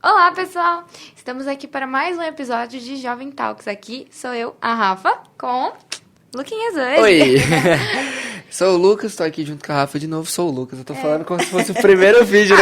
Olá, pessoal! Estamos aqui para mais um episódio de Jovem Talks. Aqui sou eu, a Rafa, com Luquinhas hoje. Oi! Sou o Lucas, tô aqui junto com a Rafa de novo. Sou o Lucas, eu tô falando como se fosse o primeiro vídeo.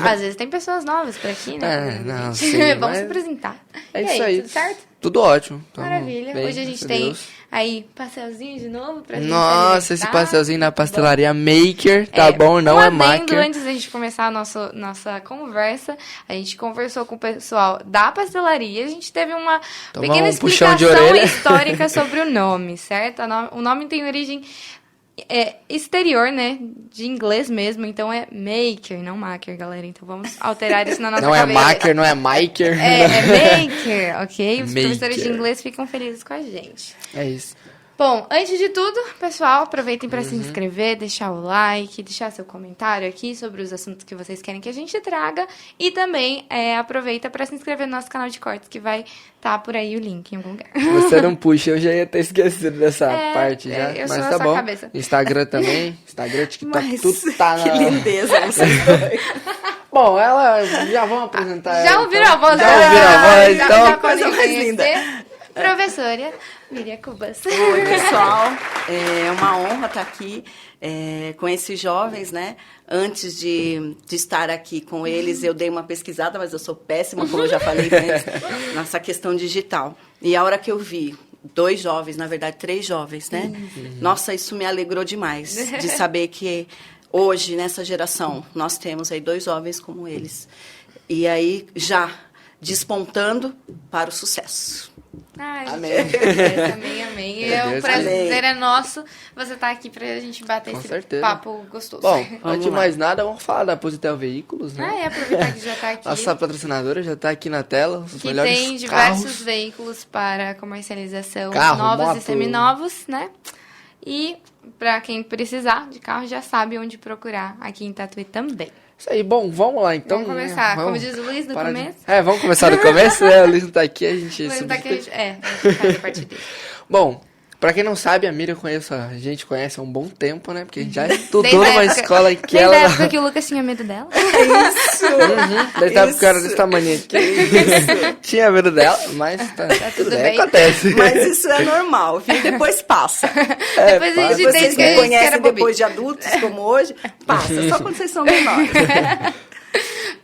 Às vezes tem pessoas novas por aqui, né? Não, sim, Vamos mas se apresentar. é E isso aí. tudo certo? Tudo ótimo. Tamo Maravilha. bem, Hoje a gente graças tem Deus. aí pastelzinho de novo pra gente Nossa, esse alimentar. pastelzinho na pastelaria Maker, tá bom? Não um é adendo Maker. Antes da gente começar a nossa conversa, a gente conversou com o pessoal da pastelaria, a gente teve uma Tomar pequena um puxão de explicação orelha. histórica sobre o nome, certo? O nome tem origem exterior, né? De inglês mesmo, então é Maker, não Maker, galera. Então vamos alterar isso na nossa Não é cabeça. Maker, não é Maker. É Maker, ok? Os Maker. professores de inglês ficam felizes com a gente. É isso. Bom, antes de tudo, pessoal, aproveitem para Uhum. se inscrever, deixar o like, deixar seu comentário aqui sobre os assuntos que vocês querem que a gente traga. E também aproveita para se inscrever no nosso canal de cortes, que vai estar por aí o link em algum lugar. Você não puxa, eu já ia ter esquecido dessa parte já. eu sou Mas essa tá bom. cabeça. Instagram também. Instagram, TikTok, Mas tudo tá na... que lindeza vocês dois. Bom, já vamos apresentar Já ela, ouviram a voz Já dela? ouviram a voz, Já então... coisa mais podem linda. conhecer. Professora Miriam Cubas. Oi, pessoal. É uma honra estar aqui com esses jovens, né? Antes de estar aqui com eles, eu dei uma pesquisada, mas eu sou péssima, como eu já falei antes, nessa questão digital. E a hora que eu vi 2 jovens, na verdade 3 jovens, né? Nossa, isso me alegrou demais, de saber que hoje, nessa geração, nós temos aí 2 jovens como eles. E aí, já despontando para o sucesso. Ai, Amém. Amém. Meu O Deus, prazer amém. é nosso você estar aqui pra gente bater Com esse certeza. papo gostoso. Bom, Vamos antes de lá. mais nada, vamos falar da Positel Veículos, né? Aproveitar que já tá aqui. Nossa patrocinadora já tá aqui na tela. Os Que melhores tem diversos carros. veículos para comercialização, Carro, novos moto. e seminovos, né? E para quem precisar de carro já sabe onde procurar aqui em Tatuí também. Isso aí, bom, vamos lá então. Vamos começar, né? como diz o Luiz no parar de- começo. vamos começar do começo, né? O Luiz não tá aqui, a gente... Luiz tá aqui, substitui. a gente faz a partir dele. Bom, pra quem não sabe, a Miriam a gente conhece há um bom tempo, né? Porque a gente já estudou Desde a numa época- escola que Desde ela... a época que o Lucas tinha medo dela. Desde a época que eu era Isso. desse tamanho aqui. Tinha medo dela, mas tá, tudo tudo bem, bem. acontece. Mas isso é normal, viu? Depois passa. Depois a gente Vocês entende que me a gente era conhecem bobinho. depois de adultos, como hoje, passa. Só quando vocês são menores.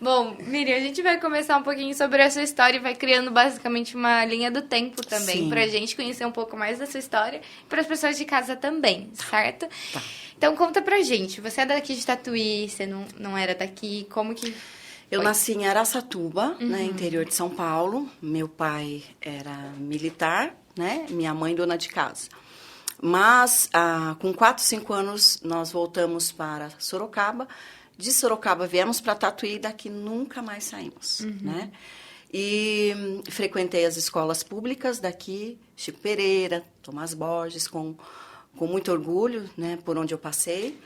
Bom, Miriam, a gente vai começar um pouquinho sobre a sua história e vai criando basicamente uma linha do tempo também, Sim. pra gente conhecer um pouco mais da sua história e para as pessoas de casa também, certo? Então conta pra gente, você é daqui de Tatuí, você não era daqui, como que... Eu Foi. nasci em Araçatuba, né, interior de São Paulo. Meu pai era militar, né? Minha mãe dona de casa. Mas, com 4, 5 anos, nós voltamos para Sorocaba. De Sorocaba, viemos para Tatuí, daqui nunca mais saímos, né? E frequentei as escolas públicas daqui, Chico Pereira, Tomás Borges, com muito orgulho, né, por onde eu passei.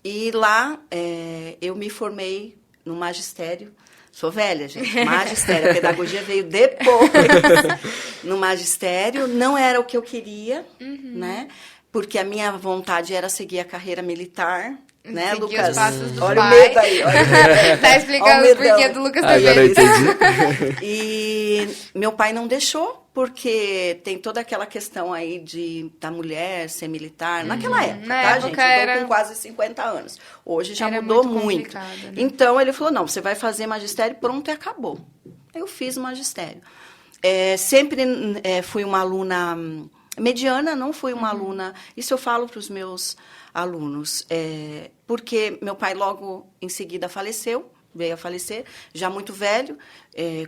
E lá eu me formei no magistério. Sou velha, gente. Magistério. A pedagogia veio depois. No magistério. Não era o que eu queria, né? Porque a minha vontade era seguir a carreira militar. Né, Seguir Lucas? os passos do Olha pai. o medo aí. Olha o medo. Tá Olha explicando o o porquê medão. do Lucas Agora eu também. entendi. E meu pai não deixou, porque tem toda aquela questão aí da mulher ser militar. Naquela época, Na tá, época gente? Eu tô era- com quase 50 anos. Hoje já Era mudou muito muito. complicado, né? Então, ele falou, não, você vai fazer magistério, pronto, e acabou. Eu fiz o magistério. Sempre fui uma aluna mediana, não fui uma aluna... Isso eu falo para os meus alunos. Porque meu pai logo em seguida faleceu, veio a falecer, já muito velho.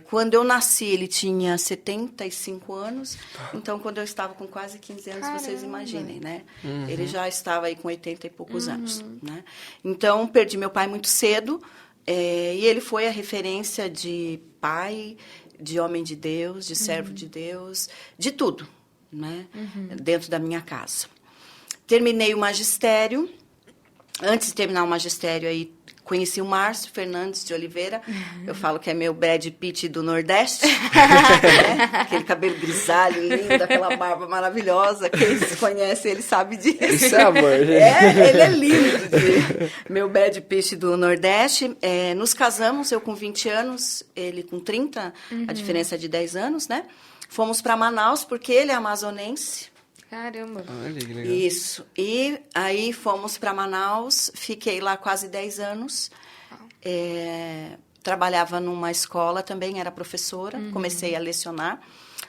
Quando eu nasci, ele tinha 75 anos. Então, quando eu estava com quase 15 anos, vocês Caramba. imaginem, né? Ele já estava aí com 80 e poucos anos, né? Então, perdi meu pai muito cedo. E ele foi a referência de pai, de homem de Deus, de servo de Deus, de tudo, né? Dentro da minha casa. Terminei o magistério. Antes de terminar o magistério, aí conheci o Márcio Fernandes de Oliveira. Eu falo que é meu Brad Pitt do Nordeste. Né? Aquele cabelo grisalho, lindo, aquela barba maravilhosa. Quem se conhece, ele sabe disso. Isso é amor, gente. Ele é lindo. Meu Brad Pitt do Nordeste. Nos casamos, eu com 20 anos, ele com 30, a diferença é de 10 anos, né? Fomos para Manaus, porque ele é amazonense. Caramba. Olha que legal. Isso. E aí fomos para Manaus, fiquei lá quase 10 anos. Trabalhava numa escola também, era professora, comecei a lecionar.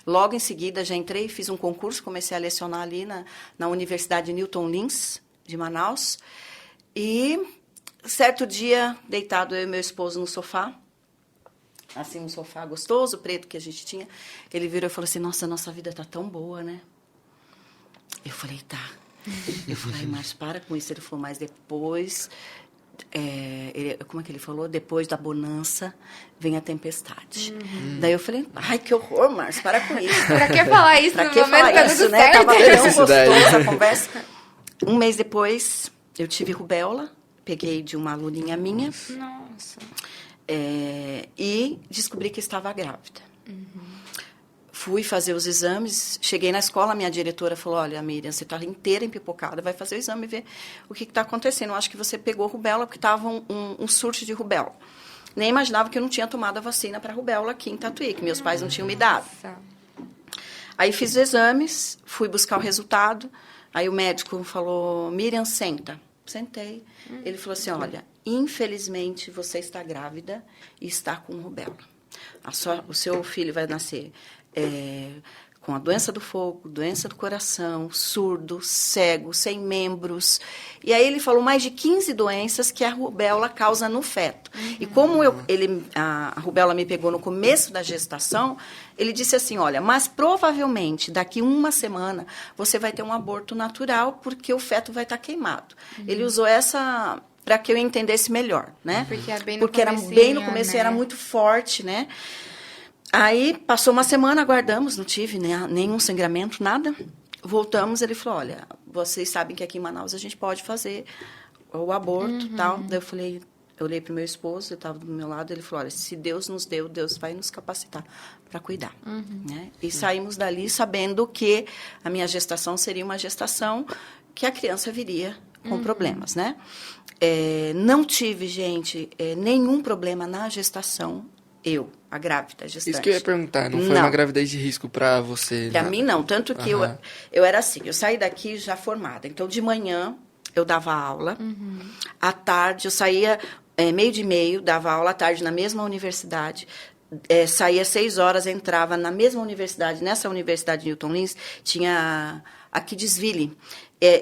Logo em seguida já entrei, fiz um concurso, comecei a lecionar ali na Universidade Newton Lins, de Manaus. E certo dia, deitado eu e meu esposo no sofá, assim, um sofá gostoso, preto que a gente tinha, ele virou e falou assim, nossa vida tá tão boa, né? Eu falei, tá. Eu falei, mas para com isso. Ele falou, mas depois... como é que ele falou? Depois da bonança, vem a tempestade. Daí eu falei, ai, que horror, Márcio, para com isso. Pra que falar isso Pra no que momento falar tá isso, tudo né? certo? Tava tão Necessidade. gostosa a conversa. Um mês depois, eu tive rubéola. Peguei de uma aluninha minha. Nossa. E descobri que estava grávida. Fui fazer os exames, cheguei na escola, minha diretora falou, olha, Miriam, você está inteira empipocada, vai fazer o exame e ver o que está acontecendo. Eu acho que você pegou rubéola, porque estava um surto de rubéola. Nem imaginava que eu não tinha tomado a vacina para rubéola aqui em Tatuí, que meus pais não tinham me dado. Nossa. Aí fiz os exames, fui buscar o resultado, aí o médico falou, Miriam, senta. Sentei. Ele falou assim, olha, infelizmente você está grávida e está com rubéola. O seu filho vai nascer com a doença do fogo, doença do coração, surdo, cego, sem membros. E aí ele falou mais de 15 doenças que a rubéola causa no feto. E como a rubéola me pegou no começo da gestação, ele disse assim, olha, mas provavelmente daqui uma semana você vai ter um aborto natural porque o feto vai estar queimado. Ele usou essa... para que eu entendesse melhor, né? Porque era bem no começo, né? era muito forte, né? Aí, passou uma semana, aguardamos, não tive nenhum sangramento, nada. Voltamos, ele falou, olha, vocês sabem que aqui em Manaus a gente pode fazer o aborto e tal. Daí eu olhei para o meu esposo, ele estava do meu lado, ele falou, olha, se Deus nos deu, Deus vai nos capacitar para cuidar. Né? E saímos dali sabendo que a minha gestação seria uma gestação que a criança viria com problemas, né? Não tive, gente, nenhum problema na gestação, a grávida, a gestante. Isso que eu ia perguntar, não foi Não. uma gravidez de risco pra você? Para mim, não. Tanto que eu era assim, eu saí daqui já formada. Então, de manhã, eu dava aula. À tarde, eu saía meio de meio, dava aula à tarde na mesma universidade. Saía 6 horas, entrava na mesma universidade. Nessa universidade de Newton Lins, tinha a Kidsville.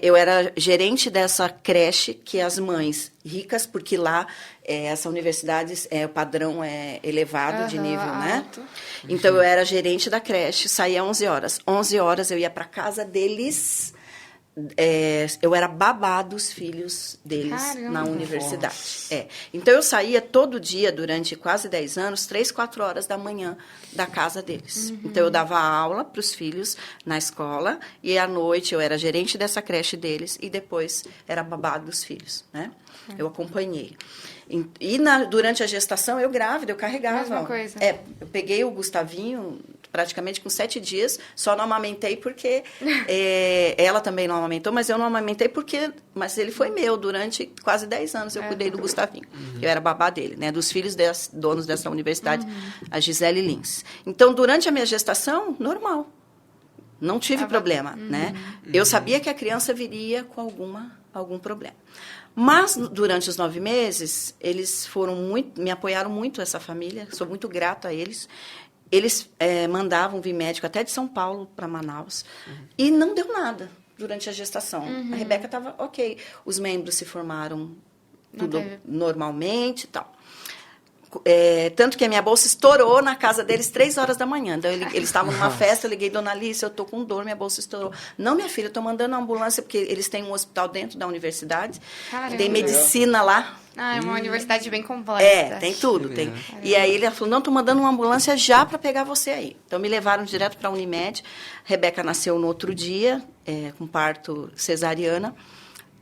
Eu era gerente dessa creche que as mães ricas, porque lá essa universidade, o padrão é elevado de nível, né? Alto. Então, eu era gerente da creche, saía às 11 horas. 11 horas eu ia para casa deles, eu era babá dos filhos deles. Caramba. Na universidade. Então, eu saía todo dia, durante quase 10 anos, 3, 4 horas da manhã da casa deles. Então, eu dava aula para os filhos na escola e, à noite, eu era gerente dessa creche deles e, depois, era babá dos filhos, né? Eu acompanhei. E durante a gestação, eu grávida, eu carregava. Mesma coisa. Eu peguei o Gustavinho praticamente com 7 dias, só não amamentei porque ela também não amamentou, mas eu não amamentei mas ele foi meu durante quase 10 anos, eu cuidei do Gustavinho. Eu era babá dele, né, dos filhos donos dessa universidade, a Gisele Lins. Então, durante a minha gestação, normal. Não tive problema, né? Eu sabia que a criança viria com algum problema. Mas, durante os 9 meses, eles me apoiaram muito, essa família, sou muito grata a eles. Eles mandavam vir médico até de São Paulo para Manaus. E não deu nada durante a gestação. A Rebeca estava ok. Os membros se formaram tudo normalmente e tal. Tanto que a minha bolsa estourou na casa deles 3 horas da manhã. Então, eles estavam numa festa, eu liguei, dona Alice, eu estou com dor, minha bolsa estourou. Não, minha filha, eu estou mandando uma ambulância, porque eles têm um hospital dentro da universidade. Caramba. Tem medicina lá. É uma universidade bem completa. Tem tudo. Tem. E aí ele falou, não, estou mandando uma ambulância já para pegar você aí. Então, me levaram direto para a Unimed. Rebeca nasceu no outro dia, com parto cesariana.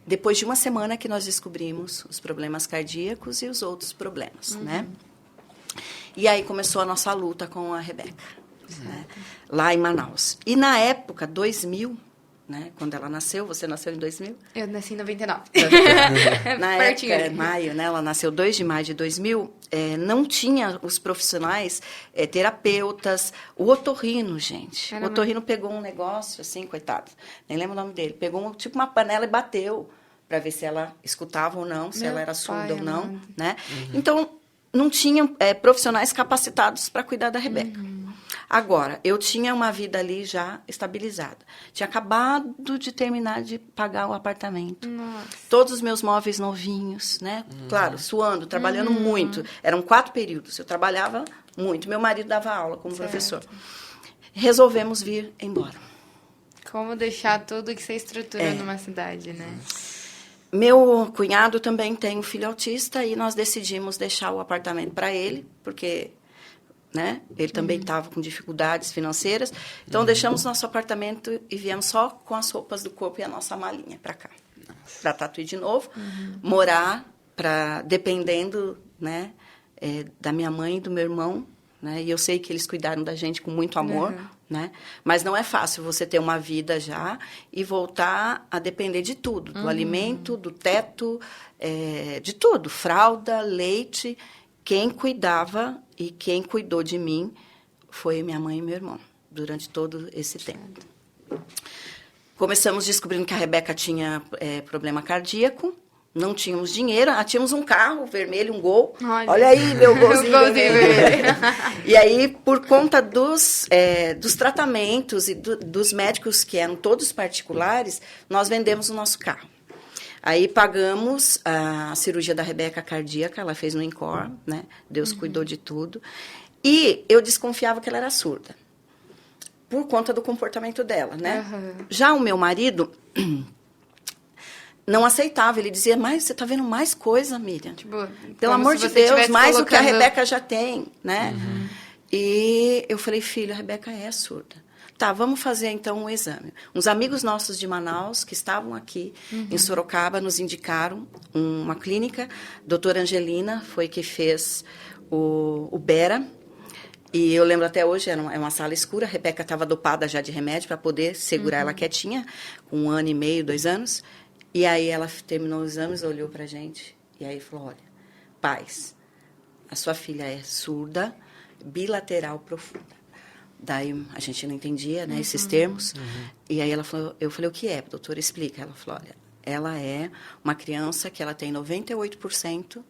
depois de uma semana que nós descobrimos os problemas cardíacos e os outros problemas, né? E aí começou a nossa luta com a Rebeca, né? Lá em Manaus. E na época, 2000, né? Quando ela nasceu, você nasceu em 2000? Eu nasci em 99. Na Pertinho época, ali. maio, né? Ela nasceu 2 de maio de 2000, não tinha os profissionais, terapeutas, o otorrino, gente. Caramba. O otorrino pegou um negócio, assim, coitado, nem lembro o nome dele, pegou tipo uma panela e bateu para ver se ela escutava ou não, se Meu ela era surda pai ou não, amado. né? Então, não tinha profissionais capacitados para cuidar da Rebeca. Agora, eu tinha uma vida ali já estabilizada. Tinha acabado de terminar de pagar o apartamento. Nossa. Todos os meus móveis novinhos, né? Claro, suando, trabalhando muito. Eram 4 períodos. Eu trabalhava muito. Meu marido dava aula como Certo. professor. Resolvemos vir embora. Como deixar tudo que você estruturou É. numa cidade, né? Meu cunhado também tem um filho autista e nós decidimos deixar o apartamento para ele, porque, né, ele também estava com dificuldades financeiras. Então, deixamos nosso apartamento e viemos só com as roupas do corpo e a nossa malinha para cá. Para Tatuí de novo, morar, dependendo, né, da minha mãe e do meu irmão, né, e eu sei que eles cuidaram da gente com muito amor, né, mas não é fácil você ter uma vida já e voltar a depender de tudo, do alimento, do teto, de tudo, fralda, leite. Quem cuidava e quem cuidou de mim foi minha mãe e meu irmão, durante todo esse tempo. Começamos descobrindo que a Rebeca tinha problema cardíaco, não tínhamos dinheiro, tínhamos um carro vermelho, um Gol. Olha aí, meu Golzinho vermelho. E aí, por conta dos tratamentos e dos médicos, que eram todos particulares, nós vendemos o nosso carro. Aí pagamos a cirurgia da Rebeca cardíaca, ela fez no INCOR, né? Deus cuidou de tudo. E eu desconfiava que ela era surda, por conta do comportamento dela, né? Já o meu marido não aceitava, ele dizia, mas você está vendo mais coisa, Miriam. Tipo, pelo amor de Deus, mais do que a Rebeca já tem, né? E eu falei, filho, a Rebeca é surda. Tá, vamos fazer então um exame. Uns amigos nossos de Manaus, que estavam aqui em Sorocaba, nos indicaram uma clínica. Doutora Angelina foi que fez o Bera. E eu lembro até hoje, é uma sala escura. A Rebeca estava dopada já de remédio para poder segurar ela quietinha, com 1 ano e meio, 2 anos. E aí ela terminou os exames, olhou para a gente e aí falou, olha, pais, a sua filha é surda, bilateral profunda. Daí a gente não entendia, né, esses termos. E aí ela falou, eu falei, o que é, doutora? Explica. Ela falou, olha, ela é uma criança que ela tem 98%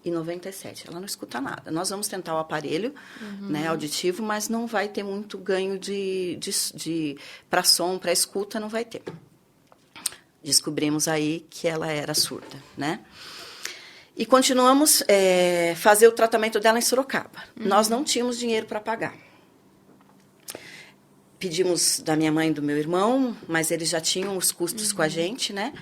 e 97%. Ela não escuta nada. Nós vamos tentar o aparelho, né, auditivo, mas não vai ter muito ganho para som, para escuta, não vai ter. Descobrimos aí que ela era surda, né? E continuamos fazer o tratamento dela em Sorocaba. Nós não tínhamos dinheiro para pagar. Pedimos da minha mãe e do meu irmão, mas eles já tinham os custos com a gente, né?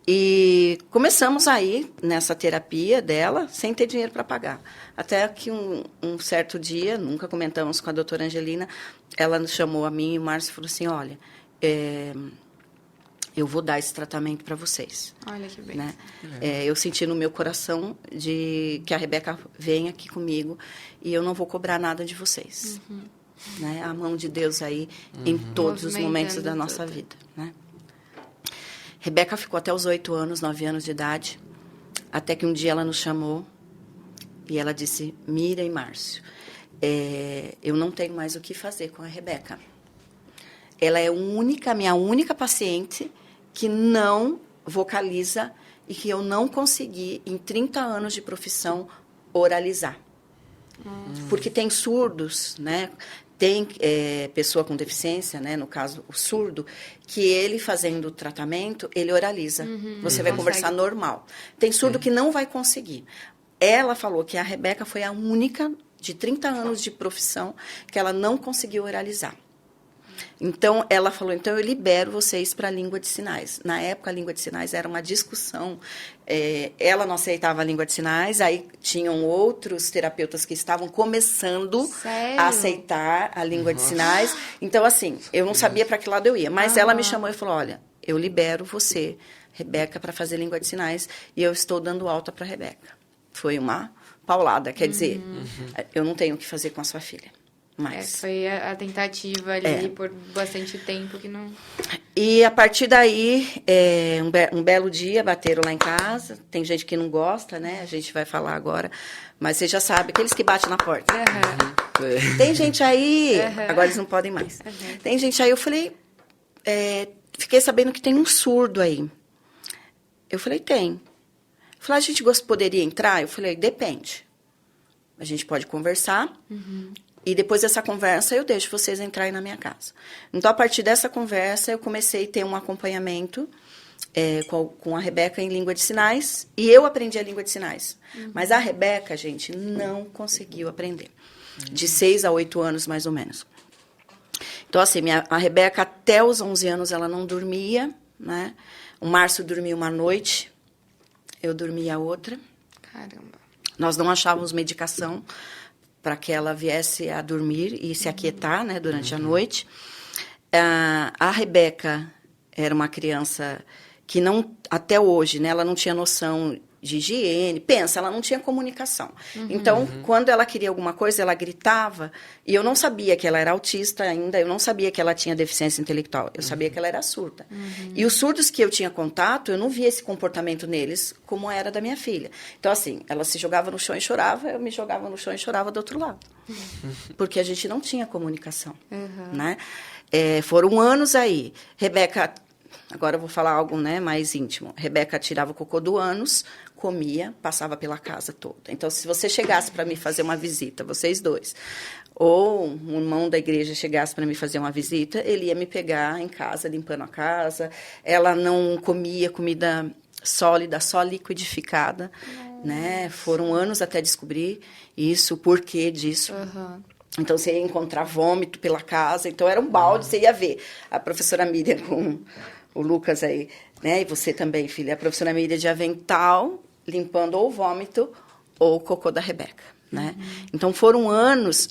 E começamos aí nessa terapia dela, sem ter dinheiro para pagar. Até que um certo dia, nunca comentamos com a doutora Angelina, ela nos chamou a mim e o Márcio e falou assim, olha, eu vou dar esse tratamento para vocês. Olha que bem. Né? Eu senti no meu coração de que a Rebeca vem aqui comigo e eu não vou cobrar nada de vocês. Né? A mão de Deus aí em todos os momentos da nossa vida. Né? Rebeca ficou até os 8 anos, 9 anos de idade, até que um dia ela nos chamou e ela disse, Miriam e Márcio, eu não tenho mais o que fazer com a Rebeca. Ela é minha única paciente que não vocaliza e que eu não consegui, em 30 anos de profissão, oralizar. Porque tem surdos, né? Tem pessoa com deficiência, né? No caso, o surdo, que ele fazendo o tratamento, ele oraliza. Você vai conversar normal. Tem surdo que não vai conseguir. Ela falou que a Rebeca foi a única, de 30 anos de profissão, que ela não conseguiu oralizar. Então, ela falou, então eu libero vocês para a língua de sinais. Na época, a língua de sinais era uma discussão. Ela não aceitava a língua de sinais, aí tinham outros terapeutas que estavam começando a aceitar a língua de sinais. Então, assim, eu não sabia para que lado eu ia. Mas ela me chamou e falou, olha, eu libero você, Rebeca para fazer língua de sinais e eu estou dando alta para Rebeca. Foi uma paulada, quer dizer, eu não tenho o que fazer com a sua filha. Mas... foi a tentativa ali por bastante tempo que não... E a partir daí, um belo dia, bateram lá em casa. Tem gente que não gosta, né? A gente vai falar agora. Mas você já sabe, aqueles que batem na porta. Tem gente aí... Agora eles não podem mais. Tem gente aí, eu falei... fiquei sabendo que tem um surdo aí. Eu falei, tem. Falei, a gente poderia entrar? Eu falei, depende. A gente pode conversar... E depois dessa conversa, eu deixo vocês entrarem na minha casa. Então, a partir dessa conversa, eu comecei a ter um acompanhamento com a Rebeca em língua de sinais. E eu aprendi a língua de sinais. Mas a Rebeca, gente, não conseguiu aprender. De 6 a 8 anos, mais ou menos. Então, assim, a Rebeca, até os 11 anos, ela não dormia, né? O Márcio dormia uma noite, eu dormia outra. Caramba. Nós não achávamos medicação para que ela viesse a dormir e se aquietar, né, durante a noite. A Rebeca era uma criança que não, até hoje, né, ela não tinha noção de higiene. Pensa, ela não tinha comunicação. Então, quando ela queria alguma coisa, ela gritava. E eu não sabia que ela era autista ainda, eu não sabia que ela tinha deficiência intelectual. Eu sabia que ela era surda. E os surdos que eu tinha contato, eu não via esse comportamento neles como era da minha filha. Então, assim, ela se jogava no chão e chorava, eu me jogava no chão e chorava do outro lado. Porque a gente não tinha comunicação, né? Foram anos aí. Rebeca... Agora eu vou falar algo, né, mais íntimo. Rebeca tirava o cocô do ânus, comia, passava pela casa toda. Então, se você chegasse para me fazer uma visita, vocês dois, ou um irmão da igreja chegasse para me fazer uma visita, ele ia me pegar em casa, limpando a casa. Ela não comia comida sólida, só liquidificada, né? Foram anos até descobrir isso, o porquê disso. Então, você ia encontrar vômito pela casa. Então, era um balde, você ia ver. A professora Miriam com o Lucas aí, né? E você também, filha. A professora Miriam de avental, limpando ou o vômito ou o cocô da Rebeca, né? Então, foram anos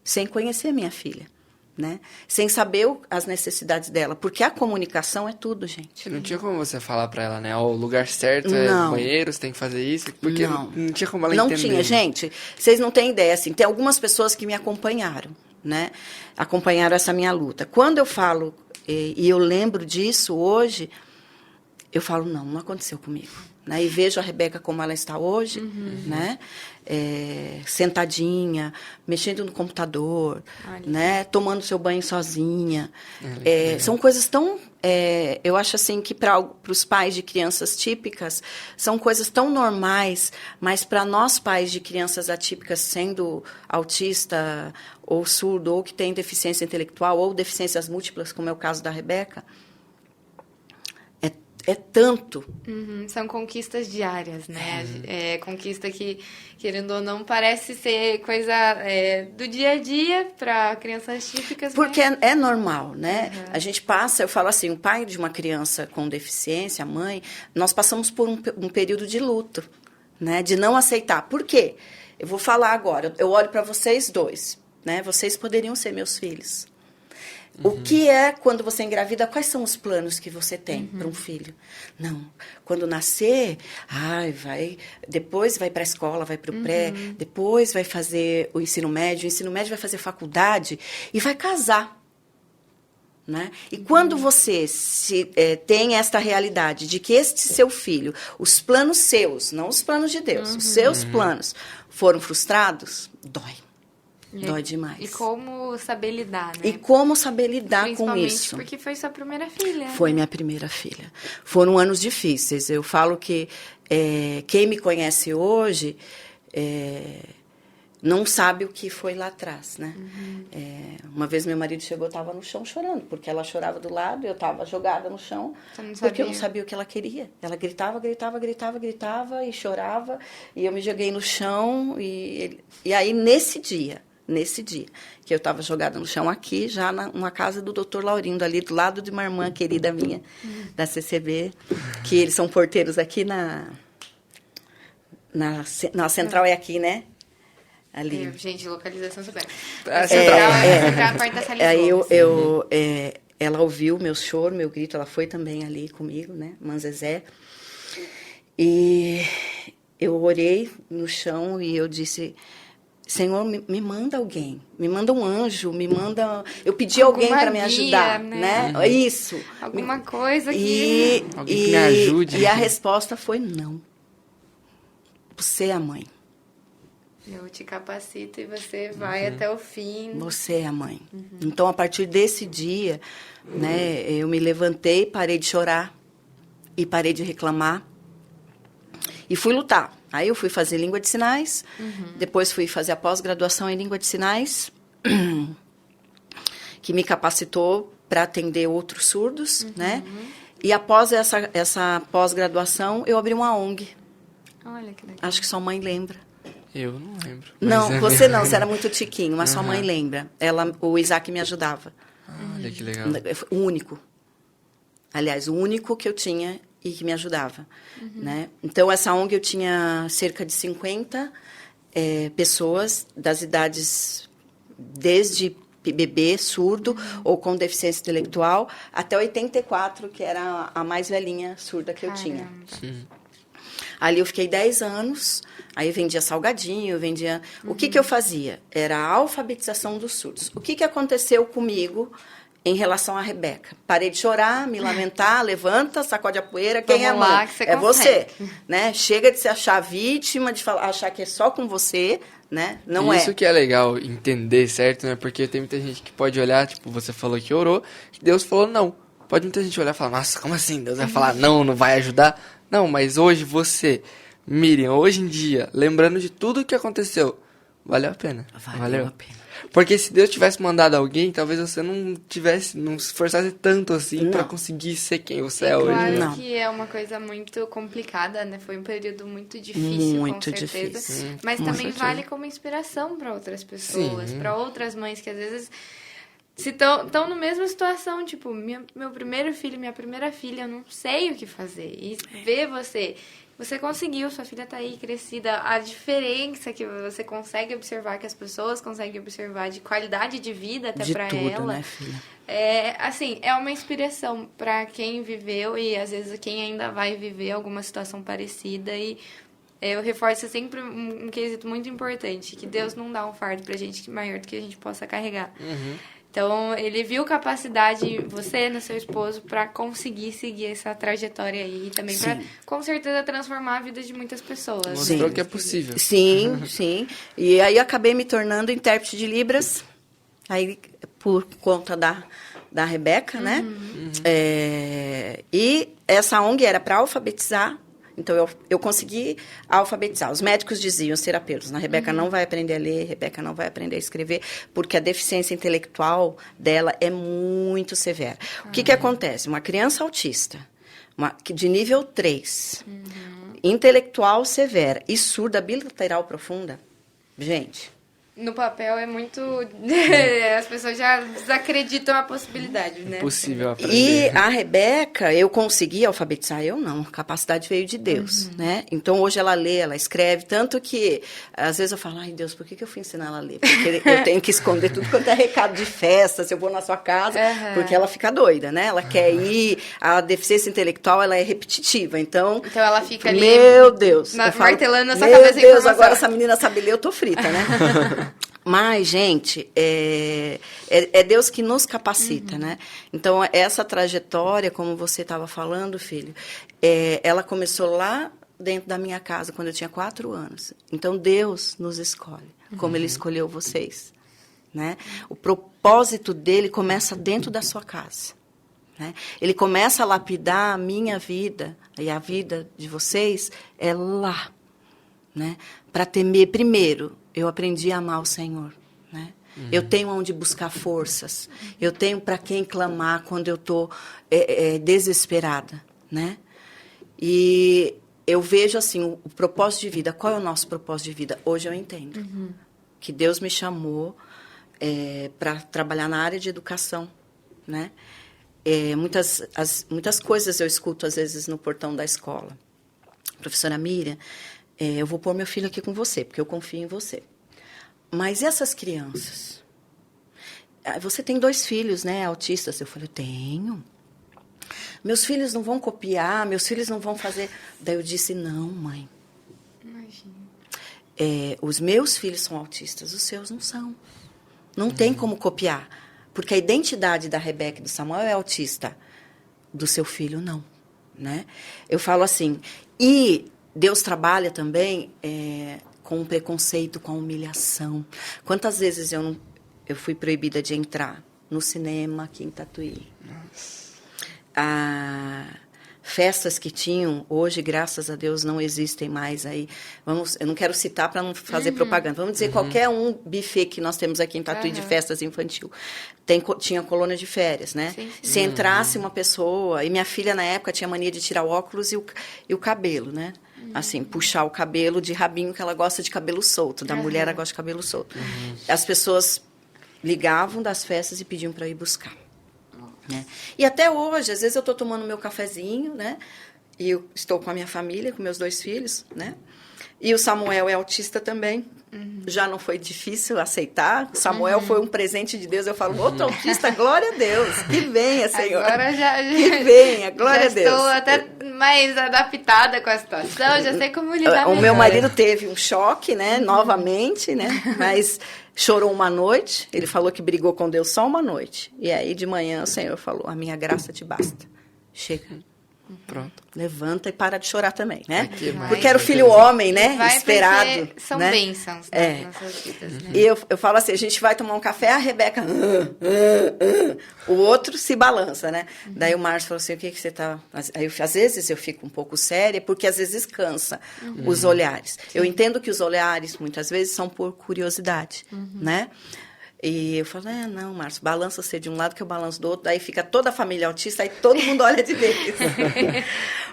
sem conhecer minha filha, né? Sem saber as necessidades dela. Porque a comunicação é tudo, gente. Não tinha como você falar pra ela, né? O lugar certo Não. é banheiro, você tem que fazer isso. Porque não tinha como ela Não entender. tinha, gente. Vocês não têm ideia, assim. Tem algumas pessoas que me acompanharam, né? Acompanharam essa minha luta. Quando eu falo, e eu lembro disso hoje, eu falo, não aconteceu comigo. Né? E vejo a Rebeca como ela está hoje, né? Sentadinha, mexendo no computador, né? Tomando seu banho sozinha. São coisas tão... eu acho assim que para os pais de crianças típicas, são coisas tão normais, mas para nós pais de crianças atípicas, sendo autista ou surdo, ou que tem deficiência intelectual, ou deficiências múltiplas, como é o caso da Rebeca, é tanto. São conquistas diárias, né? Conquista que, querendo ou não, parece ser coisa do dia a dia para crianças típicas. Porque é normal, né? A gente passa, eu falo assim, o pai de uma criança com deficiência, a mãe, nós passamos por um período de luto, né? De não aceitar. Por quê? Eu vou falar agora, eu olho para vocês dois, né? Vocês poderiam ser meus filhos. O que é quando você engravida? Quais são os planos que você tem para um filho? Não. Quando nascer, depois vai para a escola, vai para o pré, depois vai fazer o ensino médio vai fazer faculdade e vai casar. Né? E quando você tem esta realidade de que este seu filho, os planos seus, não os planos de Deus, os seus planos foram frustrados, dói. Dói demais. E como saber lidar, né? E como saber lidar com isso. Principalmente porque foi sua primeira filha. Foi minha primeira filha. Foram anos difíceis. Eu falo que quem me conhece hoje não sabe o que foi lá atrás, né? Uma vez meu marido chegou, eu estava no chão chorando, porque ela chorava do lado, eu estava jogada no chão, porque eu não sabia o que ela queria. Ela gritava e chorava, e eu me joguei no chão, e aí nesse dia que eu estava jogada no chão aqui, já numa casa do Dr. Laurindo, ali do lado de uma irmã querida minha, da CCB, que eles são porteiros aqui na central, é aqui, né? Ali. Gente, localização super. A Central é a porta da Salles Aí Gomes. ela ouviu meu choro, meu grito, ela foi também ali comigo, né, Mãe Zezé. E eu orei no chão e eu disse, Senhor, me manda alguém, me manda um anjo, me manda... Eu pedi alguém para me ajudar, né? Isso. Alguma coisa que... Alguém que me ajude. E a resposta foi não. Você é a mãe. Eu te capacito e você vai até o fim. Você é a mãe. Então, a partir desse dia, né, eu me levantei, parei de chorar e parei de reclamar e fui lutar. Aí eu fui fazer língua de sinais, depois fui fazer a pós-graduação em língua de sinais, que me capacitou para atender outros surdos, né? E após essa pós-graduação, eu abri uma ONG. Olha que legal. Acho que sua mãe lembra. Eu não lembro. Não, você não, você era muito tiquinho, mas sua mãe lembra. O Isaac me ajudava. Olha que legal. O único. Aliás, o único que eu tinha e que me ajudava. Né? Então, essa ONG eu tinha cerca de 50 pessoas das idades desde bebê, surdo ou com deficiência intelectual, até 84, que era a mais velhinha surda que eu tinha. Ali eu fiquei 10 anos, aí eu vendia salgadinho, vendia... O que eu fazia? Era a alfabetização dos surdos. O que aconteceu comigo em relação à Rebeca? Parei de chorar, me lamentar, levanta, sacode a poeira, quem é a mãe? É você, né? Chega de se achar vítima, de achar que é só com você, né? Não é. Isso que é legal entender, certo? Né? Porque tem muita gente que pode olhar, tipo, você falou que orou, Deus falou não. Pode muita gente olhar e falar, nossa, como assim? Deus vai falar não, não vai ajudar? Não, mas hoje você, Miriam, hoje em dia, lembrando de tudo que aconteceu, valeu a pena. Valeu a pena. Porque se Deus tivesse mandado alguém, talvez você não se esforçasse tanto assim pra conseguir ser quem você é hoje. Claro Não. que é uma coisa muito complicada, né? Foi um período muito difícil, Muito com certeza. difícil. Mas Com também certeza. vale como inspiração para outras pessoas, Sim. para outras mães que às vezes se estão na mesma situação, tipo, meu primeiro filho, minha primeira filha, eu não sei o que fazer. E ver você conseguiu, sua filha tá aí crescida, a diferença que você consegue observar, que as pessoas conseguem observar de qualidade de vida até para tudo, ela. né, filha? É uma inspiração para quem viveu e às vezes quem ainda vai viver alguma situação parecida e eu reforço sempre um quesito muito importante, que Deus não dá um fardo pra gente maior do que a gente possa carregar. Então, ele viu capacidade, você no seu esposo, para conseguir seguir essa trajetória aí. E também para, com certeza, transformar a vida de muitas pessoas. Mostrou que é possível. Sim, sim. E aí acabei me tornando intérprete de Libras, aí por conta da Rebeca, né? E essa ONG era para alfabetizar. Então, eu consegui alfabetizar. Os médicos diziam, os terapeutas, a Rebeca não vai aprender a ler, Rebeca não vai aprender a escrever, porque a deficiência intelectual dela é muito severa. O que acontece? Uma criança autista, de nível 3, intelectual severa e surda bilateral profunda, gente... No papel é muito... As pessoas já desacreditam a possibilidade, né? Possível aprender. E a Rebeca, eu consegui alfabetizar, eu não. A capacidade veio de Deus, né? Então, hoje ela lê, ela escreve. Tanto que, às vezes eu falo, ai, Deus, por que eu fui ensinar ela a ler? Porque eu tenho que esconder tudo quanto é recado de festa, se eu vou na sua casa. Porque ela fica doida, né? Ela quer ir... A deficiência intelectual, ela é repetitiva. Então ela fica ali... Meu Deus. Martelando na sua meu cabeça a Deus, informação. agora essa menina sabe ler, eu tô frita, né? Mas, gente, é Deus que nos capacita, né? Então, essa trajetória, como você estava falando, filho, ela começou lá dentro da minha casa, quando eu tinha 4 anos. Então, Deus nos escolhe, como Ele escolheu vocês, né? O propósito dele começa dentro da sua casa, né? Ele começa a lapidar a minha vida e a vida de vocês lá, né? Para temer primeiro. Eu aprendi a amar o Senhor, né? Eu tenho onde buscar forças. Eu tenho para quem clamar quando eu estou desesperada, né? E eu vejo, assim, o propósito de vida. Qual é o nosso propósito de vida? Hoje eu entendo. Que Deus me chamou para trabalhar na área de educação, né? Muitas coisas eu escuto, às vezes, no portão da escola. Professora Miriam, eu vou pôr meu filho aqui com você, porque eu confio em você. Mas e essas crianças? você tem 2 filhos, né, autistas? Eu falei, tenho. Meus filhos não vão copiar, meus filhos não vão fazer... Daí eu disse, não, mãe. Imagina. Os meus filhos são autistas, os seus não são. Não tem como copiar. Porque a identidade da Rebeca e do Samuel é autista. Do seu filho, não. Né? Eu falo assim, e Deus trabalha também com o preconceito, com a humilhação. Quantas vezes eu fui proibida de entrar no cinema aqui em Tatuí? Nossa. Festas que tinham, hoje, graças a Deus, não existem mais aí. Eu não quero citar para não fazer propaganda. Vamos dizer, qualquer buffet que nós temos aqui em Tatuí de festas infantil. Tinha colônia de férias, né? Sim. Se entrasse uma pessoa... E minha filha, na época, tinha mania de tirar o óculos e o cabelo, né? Assim, puxar o cabelo de rabinho, que ela gosta de cabelo solto. Da mulher, ela gosta de cabelo solto. As pessoas ligavam das festas e pediam para ir buscar. Né? E até hoje, às vezes eu estou tomando meu cafezinho, né? E eu estou com a minha família, com meus 2 filhos, né? E o Samuel é autista também. Já não foi difícil aceitar. O Samuel foi um presente de Deus. Eu falo, outro autista, glória a Deus. Que venha, Senhor. Agora que venha, glória a Deus. Estou até mais adaptada com a situação, já sei como lidar O melhor. meu marido teve um choque, né? Novamente, né? Mas chorou uma noite. Ele falou que brigou com Deus só uma noite. E aí, de manhã, o Senhor falou, a minha graça te basta. Chega. Pronto. Levanta e para de chorar também, né? Vai. Porque era o filho homem, né? Vai, Esperado. São né? bênçãos nas nossas vidas, né? E eu falo assim, a gente vai tomar um café, a Rebeca... O outro se balança, né? Daí o Márcio falou assim, o que você tá... Aí, às vezes eu fico um pouco séria, porque às vezes cansa os olhares. Sim. Eu entendo que os olhares, muitas vezes, são por curiosidade, né? E eu falo, não, Márcio, balança você de um lado que eu balanço do outro, aí fica toda a família autista, aí todo mundo olha de vez.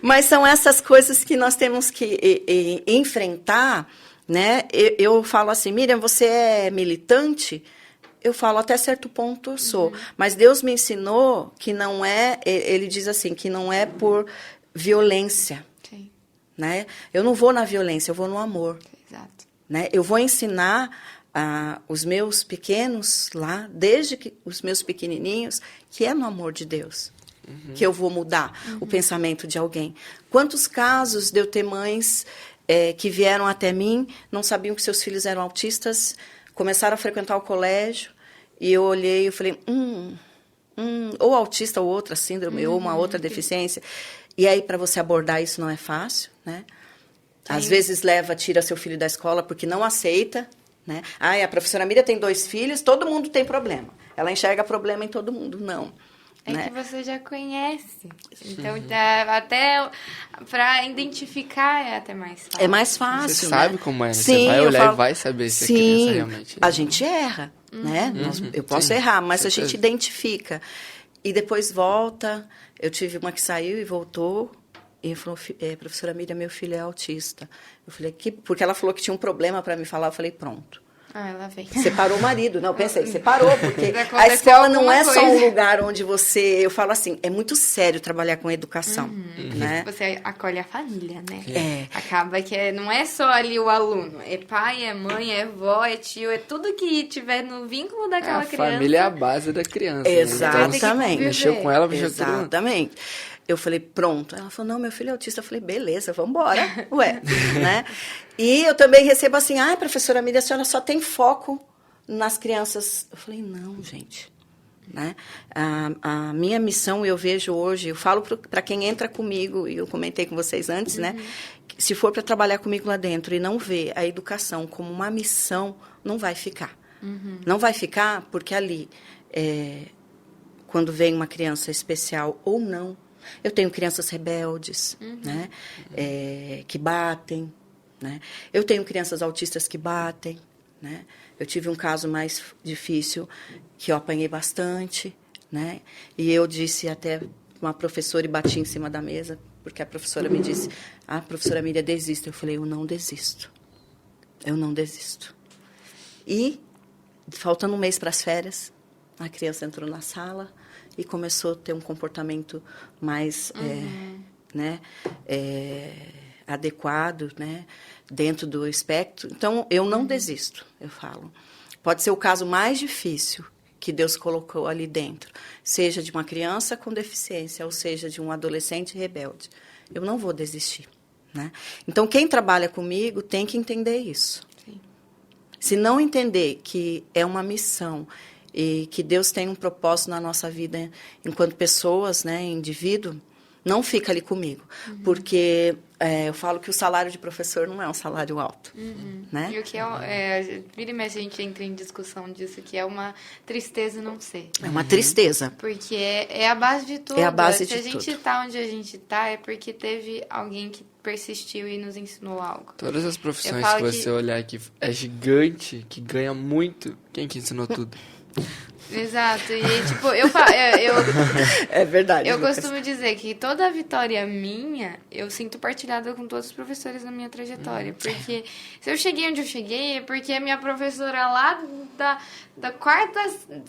Mas são essas coisas que nós temos que enfrentar, né? Eu falo assim, Miriam, você é militante? Eu falo, até certo ponto eu sou. Mas Deus me ensinou que não é, ele diz assim, que não é por violência. Sim. Né? Eu não vou na violência, eu vou no amor. Exato. Né? Eu vou ensinar os meus pequenos lá, desde que os meus pequenininhos, que é no amor de Deus que eu vou mudar o pensamento de alguém. Quantos casos de eu ter mães que vieram até mim, não sabiam que seus filhos eram autistas, começaram a frequentar o colégio, e eu olhei e falei, ou autista, ou outra síndrome, ou uma outra deficiência. E aí, para você abordar isso, não é fácil, né? Às vezes tira seu filho da escola porque não aceita, né? A professora Miriam tem 2 filhos, todo mundo tem problema. Ela enxerga problema em todo mundo. Não. É né? que você já conhece. Então, até para identificar é até mais fácil. É mais fácil, Você né? sabe como é, né? Sim, Você vai olhar falo, e vai saber se sim, a criança realmente... a gente erra, né? Eu posso errar, mas a gente identifica. E depois volta. Eu tive uma que saiu e voltou. E falou, professora Miriam, meu filho é autista. Eu falei, porque ela falou que tinha um problema para me falar. Eu falei, pronto. Ela vem. Separou o marido. Não, pensei, separou, porque a escola não é só um lugar onde você... Eu falo assim, é muito sério trabalhar com educação, né? Você acolhe a família, né? É. Acaba que não é só ali o aluno. É pai, é mãe, é vó, é tio, é tudo que tiver no vínculo daquela criança. A família é a base da criança. Exatamente. Né? Então, mexeu com ela, mexeu com ela. Exatamente. Eu falei, pronto. Ela falou, não, meu filho é autista. Eu falei, beleza, vamos embora. Ué, né? E eu também recebo assim, professora Miriam, a senhora só tem foco nas crianças. Eu falei, não, gente. Né? A minha missão, eu vejo hoje, eu falo para quem entra comigo, e eu comentei com vocês antes, né? Se for para trabalhar comigo lá dentro e não ver a educação como uma missão, não vai ficar. Não vai ficar porque ali, quando vem uma criança especial ou não, eu tenho crianças rebeldes, né? Que batem, né? Eu tenho crianças autistas que batem, né? Eu tive um caso mais difícil que eu apanhei bastante, né? E eu disse até uma professora e bati em cima da mesa, porque a professora me disse, professora Miriam, desista. Eu falei, eu não desisto. Eu não desisto. E, faltando um mês para as férias, a criança entrou na sala e começou a ter um comportamento mais adequado, né, dentro do espectro. Então, eu não desisto, eu falo. Pode ser o caso mais difícil que Deus colocou ali dentro, seja de uma criança com deficiência, ou seja, de um adolescente rebelde, eu não vou desistir, né? Então, quem trabalha comigo tem que entender isso. Sim. Se não entender que é uma missão e que Deus tem um propósito na nossa vida enquanto pessoas, né, indivíduo, não fica ali comigo. Porque eu falo que o salário de professor não é um salário alto. Né? E o que vira e mexe a gente entra em discussão disso, que é uma tristeza não ser. É uma tristeza. Porque é a base de tudo. É a base Se de a gente tudo. tá onde a gente tá, é porque teve alguém que persistiu e nos ensinou algo. Todas as profissões Eu falo que você olhar que é gigante, que ganha muito, quem que ensinou tudo? Exato. E, tipo, É verdade. eu Lucas. costumo dizer que toda a vitória minha, eu sinto partilhada com todos os professores na minha trajetória. Porque se eu cheguei onde eu cheguei, é porque a minha professora lá da quarta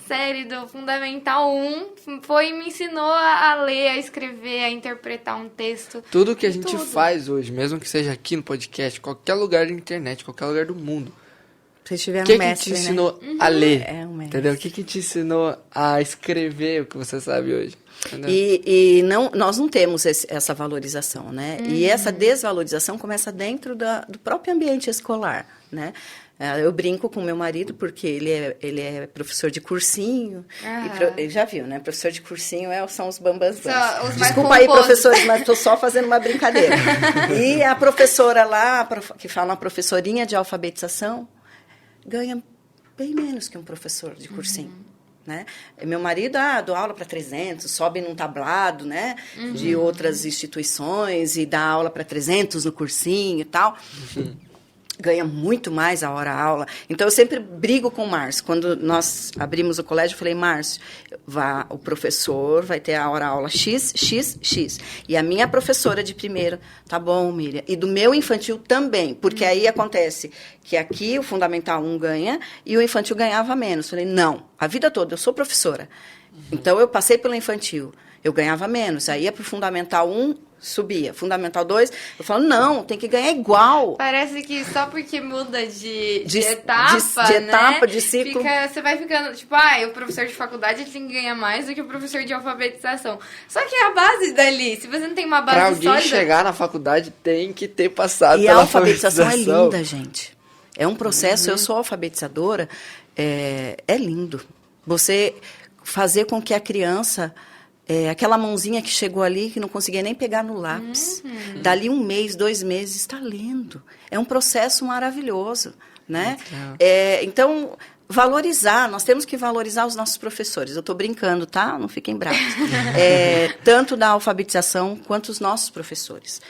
série do Fundamental 1 foi e me ensinou a ler, a escrever, a interpretar um texto. Tudo que a gente Tudo. faz hoje, mesmo que seja aqui no podcast, qualquer lugar da internet, qualquer lugar do mundo. Vocês tiveram O que, um mestre, que te né? ensinou a ler? É um mestre. Entendeu? O que te ensinou a escrever o que você sabe hoje? Entendeu? E nós não temos essa valorização, né? E essa desvalorização começa dentro do próprio ambiente escolar, né? Eu brinco com meu marido porque ele é professor de cursinho. Ele já viu, né? Professor de cursinho são os bambambãs. Só os mais Desculpa aí, pomposos. professores, mas estou só fazendo uma brincadeira. E a professora lá, que fala uma professorinha de alfabetização, ganha bem menos que um professor de cursinho. Né? Meu marido dá aula para 300, sobe num tablado, né? De outras instituições e dá aula para 300 no cursinho e tal. Ganha muito mais a hora-aula. Então, eu sempre brigo com o Márcio. Quando nós abrimos o colégio, eu falei, Márcio, o professor vai ter a hora-aula X, X, X. E a minha professora de primeiro, tá bom, Miriam. E do meu infantil também, porque aí acontece que aqui o Fundamental 1 ganha e o infantil ganhava menos. Eu falei, não, a vida toda eu sou professora. Então, eu passei pelo infantil, eu ganhava menos. Aí ia para o Fundamental 1, subia. Fundamental 2, eu falo, não, tem que ganhar igual. Parece que só porque muda de De etapa, etapa, né? de ciclo. Você vai ficando, tipo, o professor de faculdade ele tem que ganhar mais do que o professor de alfabetização. Só que é a base dali. Se você não tem uma base Pra alguém sólida... chegar na faculdade, tem que ter passado E a pela alfabetização é alfabetização. linda, gente. É um processo, eu sou alfabetizadora, é lindo. Você fazer com que a criança, aquela mãozinha que chegou ali, que não conseguia nem pegar no lápis, dali 1 mês, 2 meses, está lendo. É um processo maravilhoso, né? Então, valorizar, nós temos que valorizar os nossos professores. Eu estou brincando, tá? Não fiquem bravos. Tanto da alfabetização quanto os nossos professores.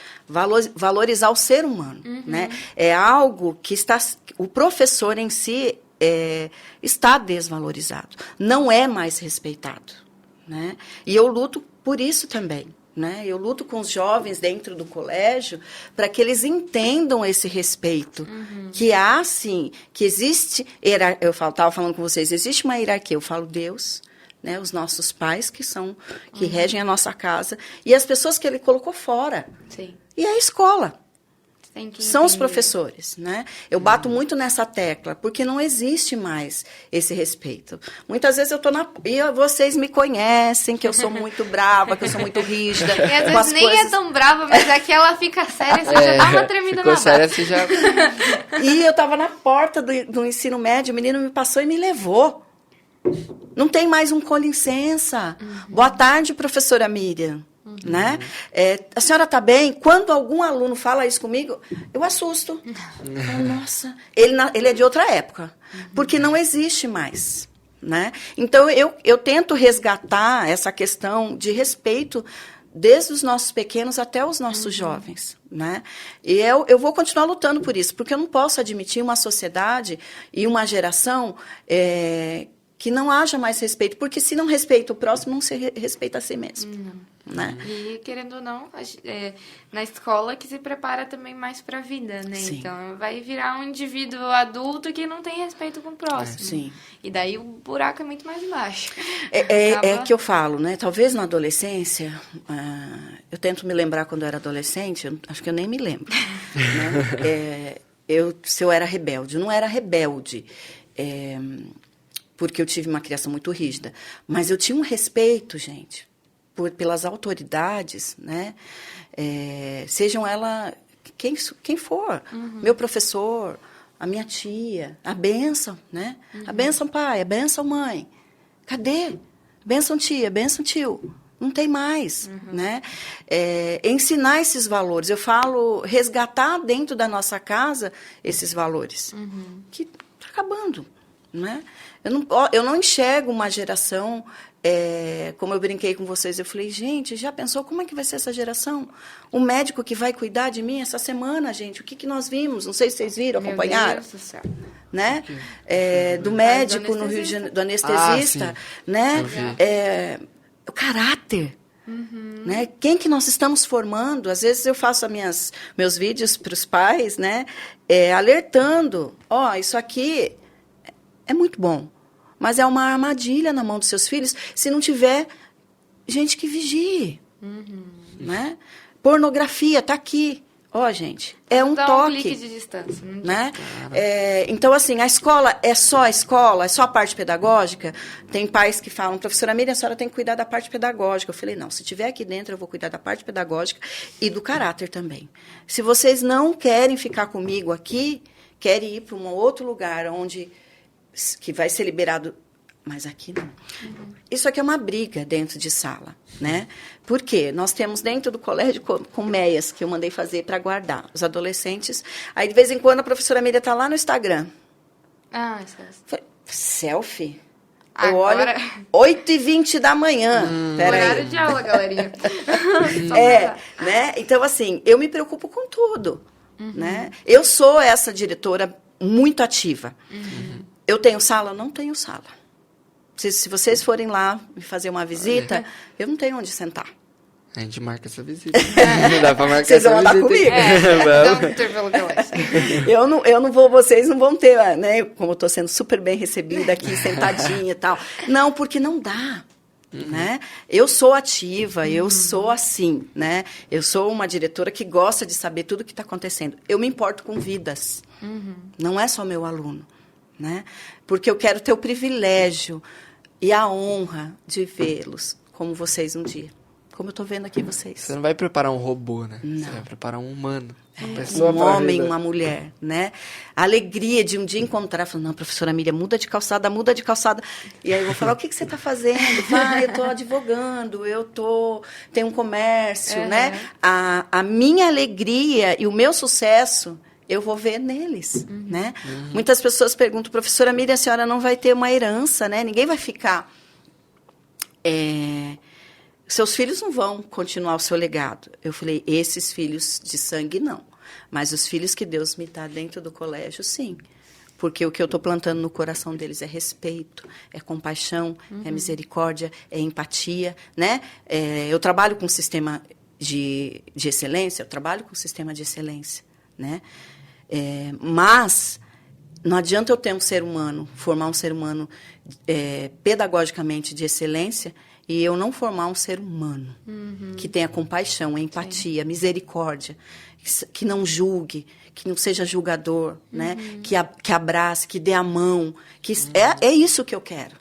Valorizar o ser humano, né? É algo que o professor em si está desvalorizado. Não é mais respeitado, né? E eu luto por isso também. Né? Eu luto com os jovens dentro do colégio para que eles entendam esse respeito. Que há, sim, que existe... Eu estava falando com vocês, existe uma hierarquia. Eu falo Deus, né? Os nossos pais que regem a nossa casa e as pessoas que ele colocou fora. Sim. E a escola. Tem que São os entender. professores, né? Eu bato muito nessa tecla, porque não existe mais esse respeito. Muitas vezes eu estou e vocês me conhecem, que eu sou muito brava, que eu sou muito rígida. E às com vezes as nem coisas. é tão brava, mas aqui ela fica séria, você já dá uma tremida ficou na séria, base. você já... E eu estava na porta do ensino médio, o menino me passou e me levou. Não tem mais um com licença. Boa tarde, professora Miriam. Né? A senhora está bem? Quando algum aluno fala isso comigo, eu assusto. Falo, nossa, ele é de outra época, porque não existe mais. Né? Então, eu tento resgatar essa questão de respeito desde os nossos pequenos até os nossos jovens. Né? E eu vou continuar lutando por isso, porque eu não posso admitir uma sociedade e uma geração que não haja mais respeito, porque se não respeita o próximo, não se respeita a si mesmo. Né? E, querendo ou não, na escola que se prepara também mais para a vida, né? Sim. Então, vai virar um indivíduo adulto que não tem respeito com o próximo. Sim. E daí o buraco é muito mais baixo. É que eu falo, né? Talvez na adolescência, eu tento me lembrar quando eu era adolescente, acho que eu nem me lembro. Né? Se eu era rebelde. Eu não era rebelde. porque eu tive uma criação muito rígida. Mas eu tinha um respeito, gente, pelas autoridades, né? Sejam ela quem for. Meu professor, a minha tia, a bênção, né? A bênção pai, a bênção mãe. Cadê? Bênção tia, bênção tio. Não tem mais, né? Ensinar esses valores. Eu falo, resgatar dentro da nossa casa esses valores. Que está acabando, né? Eu não enxergo uma geração... como eu brinquei com vocês, eu falei, gente, já pensou como é que vai ser essa geração? O médico que vai cuidar de mim essa semana, gente, o que nós vimos? Não sei se vocês viram, acompanharam. Meu Deus do céu. Né? Do médico no Rio de Janeiro, do anestesista, né? O caráter. Né? Quem que nós estamos formando? Às vezes eu faço meus vídeos para os pais, né? Alertando, isso aqui é muito bom, mas é uma armadilha na mão dos seus filhos se não tiver gente que vigie. Né? Pornografia está aqui. Gente, é um Dá toque. um clique de distância. Né? Então, assim, a escola, é só a parte pedagógica? Tem pais que falam, professora Miriam, a senhora tem que cuidar da parte pedagógica. Eu falei, não, se tiver aqui dentro, eu vou cuidar da parte pedagógica e do caráter também. Se vocês não querem ficar comigo aqui, querem ir para um outro lugar que vai ser liberado... Mas aqui não. Isso aqui é uma briga dentro de sala, né? Por quê? Nós temos dentro do colégio colmeias que eu mandei fazer para guardar os adolescentes. Aí, de vez em quando, a professora Miriam está lá no Instagram. Falei, selfie? Eu olho 8h20 da manhã. Horário de aula, galerinha. Né? Então, assim, eu me preocupo com tudo. Né? Eu sou essa diretora muito ativa. Eu tenho sala? Não tenho sala. Se vocês forem lá me fazer uma visita, eu não tenho onde sentar. A gente marca essa visita. Não dá pra marcar vocês essa vão andar visita. Comigo? Eu não vou, vocês não vão ter, né? Como eu estou sendo super bem recebida aqui, sentadinha e tal. Não, porque não dá. Né? Eu sou ativa, eu sou assim, né? Eu sou uma diretora que gosta de saber tudo o que está acontecendo. Eu me importo com vidas. Não é só meu aluno. Né? Porque eu quero ter o privilégio e a honra de vê-los como vocês um dia. Como eu estou vendo aqui vocês. Você não vai preparar um robô, né? Não. Você vai preparar um humano. Um homem, uma mulher, né? A alegria de um dia encontrar, falando, não, professora Miriam, muda de calçada. E aí eu vou falar, o que você está fazendo? Eu estou advogando, tenho um comércio, né? A minha alegria e o meu sucesso... eu vou ver neles, né? Muitas pessoas perguntam, professora Miriam, a senhora não vai ter uma herança, né? Ninguém vai ficar... Seus filhos não vão continuar o seu legado. Eu falei, esses filhos de sangue, não. Mas os filhos que Deus me dá dentro do colégio, sim. Porque o que eu estou plantando no coração deles é respeito, é compaixão, é misericórdia, é empatia, né? Eu trabalho com sistema de excelência, né? Mas não adianta eu ter um ser humano, formar um ser humano pedagogicamente de excelência e eu não formar um ser humano que tenha compaixão, empatia, misericórdia, que não julgue, que não seja julgador, né? Que abrace, que dê a mão. É isso que eu quero.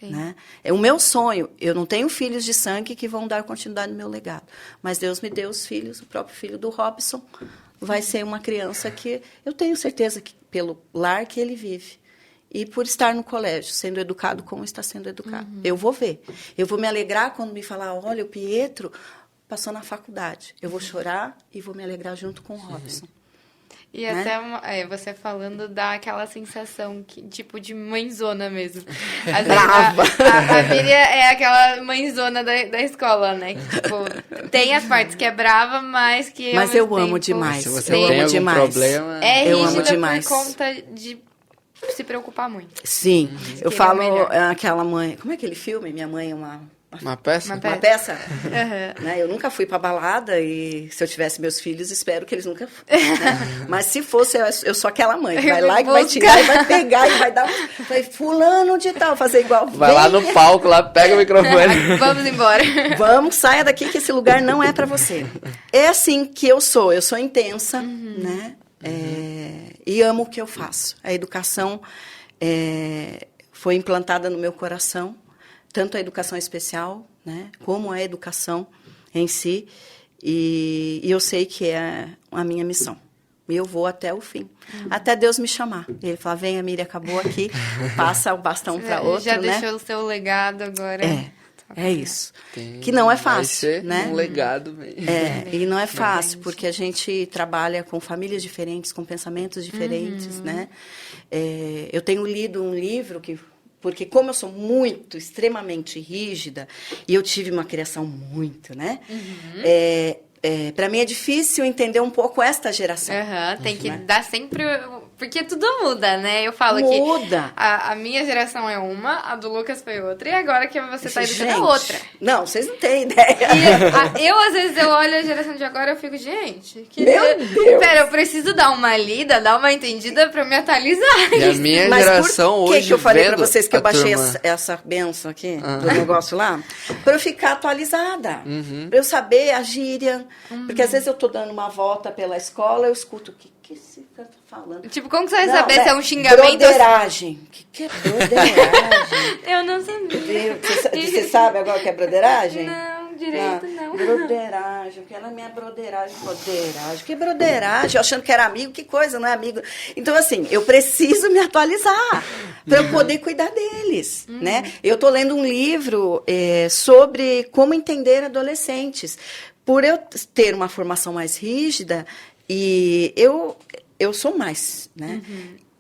Né? É o meu sonho. Eu não tenho filhos de sangue que vão dar continuidade no meu legado. Mas Deus me deu os filhos, o próprio filho do Robson vai ser uma criança que eu tenho certeza que pelo lar que ele vive e por estar no colégio, sendo educado como está sendo educado. Eu vou ver. Eu vou me alegrar quando me falar, olha, o Pietro passou na faculdade. Eu vou chorar e vou me alegrar junto com o Robson. E até você falando dá aquela sensação tipo de mãezona mesmo. Às Brava! A Miriam é aquela mãezona da escola, né? Que, tipo, tem as partes que é brava, mas que... Mas eu amo demais. Se você tem algum problema... É eu amo rígida demais. por conta de se preocupar muito. Sim. Eu falo melhor. aquela mãe... Como é aquele filme? Minha mãe é uma peça? Uma peça? Né? Eu nunca fui pra balada e se eu tivesse meus filhos, espero que eles nunca... Né? Mas se fosse, eu sou aquela mãe que vai lá e vai tirar e vai pegar e vai dar... Vai fulano de tal, fazer igual. Vai lá no palco, lá pega o microfone. Vamos embora. Vamos, saia daqui que esse lugar não é pra você. É assim que eu sou intensa, né? E amo o que eu faço. A educação... foi implantada no meu coração, tanto a educação especial, né, como a educação em si, e eu sei que é a minha missão. E eu vou até o fim, até Deus me chamar. Ele fala, venha, Miriam, acabou aqui, passa o bastão para outro, já né? deixou o seu legado agora. É isso. Que não é fácil, vai ser né? um legado mesmo. E não é fácil, porque a gente trabalha com famílias diferentes, com pensamentos diferentes, né? Eu tenho lido um livro porque como eu sou muito, extremamente rígida, e eu tive uma criação muito, né? Para mim é difícil entender um pouco esta geração. Tem que dar sempre... Porque tudo muda, né? Eu falo Muda. que a minha geração é uma, a do Lucas foi outra, e agora que você está educando é outra. Não, vocês não têm ideia. E às vezes, eu olho a geração de agora e eu fico, gente... Meu Deus! Pera, eu preciso dar uma lida, dar uma entendida pra me atualizar. E a minha Mas geração por que hoje, que eu falei pra vendo vocês que eu a baixei turma- essa benção aqui do negócio lá? Pra eu ficar atualizada. Pra eu saber a gíria. Porque às vezes eu tô dando uma volta pela escola, eu escuto o que esse cara tá falando. Tipo, como que você vai Não, saber né? se é um xingamento? Broderagem. O que é broderagem? Eu não sabia. Você sabe agora o que é broderagem? Não, direito não. Broderagem, porque ela é minha broderagem. Broderagem. Que broderagem? Eu achando que era amigo, que coisa, não é amigo. Então, assim, eu preciso me atualizar para eu poder cuidar deles, né? Eu tô lendo um livro sobre como entender adolescentes. Por eu ter uma formação mais rígida, e eu sou mais, né?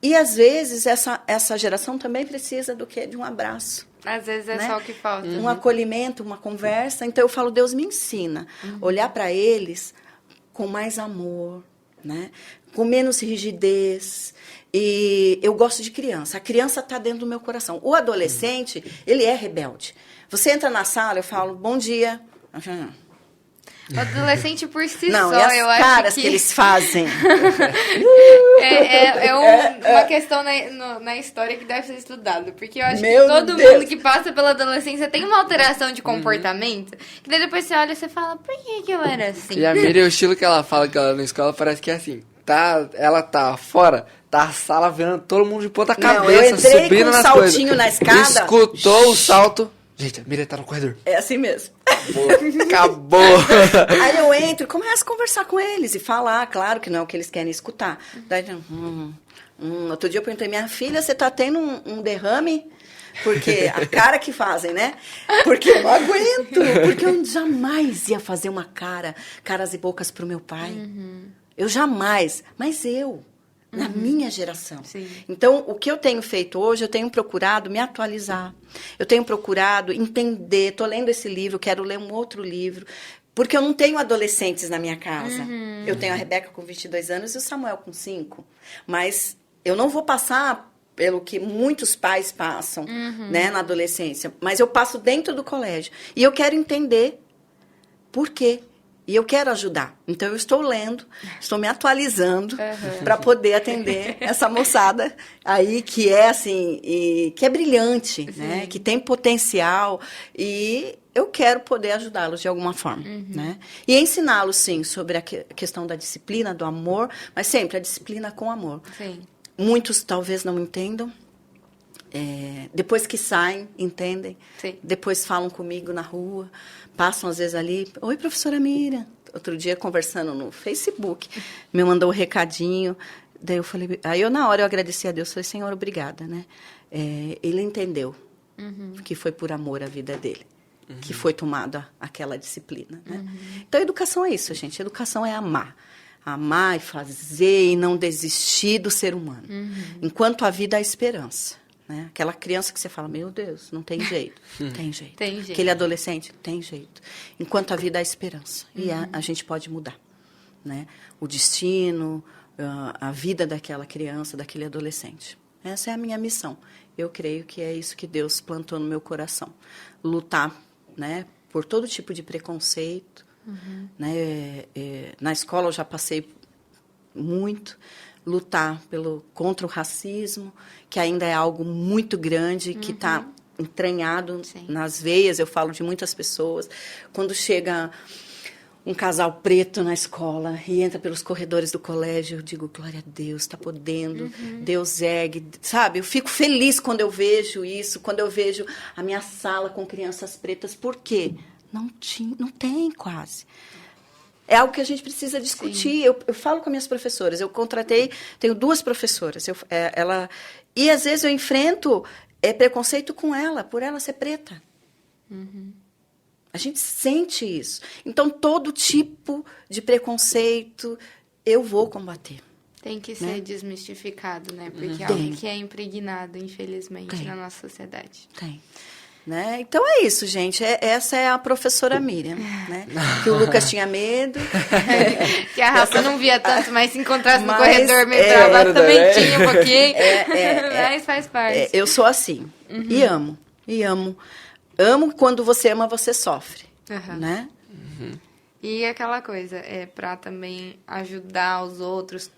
E, às vezes, essa geração também precisa do quê? De um abraço. Às vezes é Né? só o que falta. Um acolhimento, uma conversa. Então, eu falo, Deus me ensina. Olhar para eles com mais amor, né? Com menos rigidez. E eu gosto de criança. A criança está dentro do meu coração. O adolescente, ele é rebelde. Você entra na sala, eu falo, bom dia. O adolescente por si Não, só, e as eu caras acho que eles fazem. uma questão na história que deve ser estudado. Porque eu acho Meu que todo Deus. mundo que passa pela adolescência tem uma alteração de comportamento. Que daí depois você olha e você fala, por que eu era assim? E a Miriam, o estilo que ela fala que ela na escola parece que é assim. Ela tá fora, tá a sala vendo todo mundo de ponta Não, eu cabeça, entrei subindo com um nas saltinho coisas. na escada. Escutou o salto. Gente, a Miriam tá no corredor. É assim mesmo. Acabou. Aí eu entro e começo a conversar com eles e falar, claro que não é o que eles querem escutar. Daí, outro dia eu perguntei, minha filha, você tá tendo um derrame? Porque a cara que fazem, né? Porque eu não aguento. Porque eu jamais ia fazer uma caras e bocas pro meu pai. Eu jamais. Mas na minha geração. Sim. Então, o que eu tenho feito hoje, eu tenho procurado me atualizar. Eu tenho procurado entender. Estou lendo esse livro, quero ler um outro livro. Porque eu não tenho adolescentes na minha casa. Eu tenho a Rebeca com 22 anos e o Samuel com 5. Mas eu não vou passar pelo que muitos pais passam, né, na adolescência. Mas eu passo dentro do colégio. E eu quero entender por quê. E eu quero ajudar. Então, eu estou lendo, estou me atualizando para poder atender essa moçada aí que é assim, que é brilhante, né? Que tem potencial. E eu quero poder ajudá-los de alguma forma, né? E ensiná-los, sim, sobre a questão da disciplina, do amor, mas sempre a disciplina com amor. Sim. Muitos talvez não entendam. Depois que saem, entendem. Sim. Depois falam comigo na rua. Passam, às vezes, ali. Oi, professora Miriam. Outro dia, conversando no Facebook, me mandou um recadinho. Daí eu falei... Aí, na hora, eu agradeci a Deus. Falei, Senhor, obrigada, né? Ele entendeu que foi por amor a vida dele. Que foi tomada aquela disciplina, né? Então, educação é isso, gente. Educação é amar. Amar e fazer e não desistir do ser humano. Enquanto a vida há esperança. Né? Aquela criança que você fala, meu Deus, não tem jeito. Tem jeito. Tem jeito. Aquele adolescente, tem jeito. Enquanto a vida há esperança. E a gente pode mudar. Né? O destino, a vida daquela criança, daquele adolescente. Essa é a minha missão. Eu creio que é isso que Deus plantou no meu coração. Lutar, né, por todo tipo de preconceito. Né? Na escola eu já passei muito. Lutar contra o racismo, que ainda é algo muito grande, que está entranhado nas veias, eu falo de muitas pessoas. Quando chega um casal preto na escola e entra pelos corredores do colégio, eu digo, glória a Deus, está podendo, Deus ergue, sabe? Eu fico feliz quando eu vejo isso, quando eu vejo a minha sala com crianças pretas. Por quê? Não tem quase. É algo que a gente precisa discutir. Eu falo com minhas professoras, eu contratei, tenho 2 professoras, e às vezes eu enfrento preconceito com ela, por ela ser preta. A gente sente isso. Então, todo tipo de preconceito eu vou combater. Tem que ser desmistificado, né? Porque é algo que é impregnado, infelizmente, na nossa sociedade. Tem. Né? Então é isso, gente. Essa é a professora Miriam, né? Que o Lucas tinha medo. Que a Rafa não via tanto, mas se encontrasse no corredor meio travado, também tinha um pouquinho. Mas faz parte. Eu sou assim. E amo. E amo. Amo quando você ama, você sofre. Né? E aquela coisa, pra também ajudar os outros,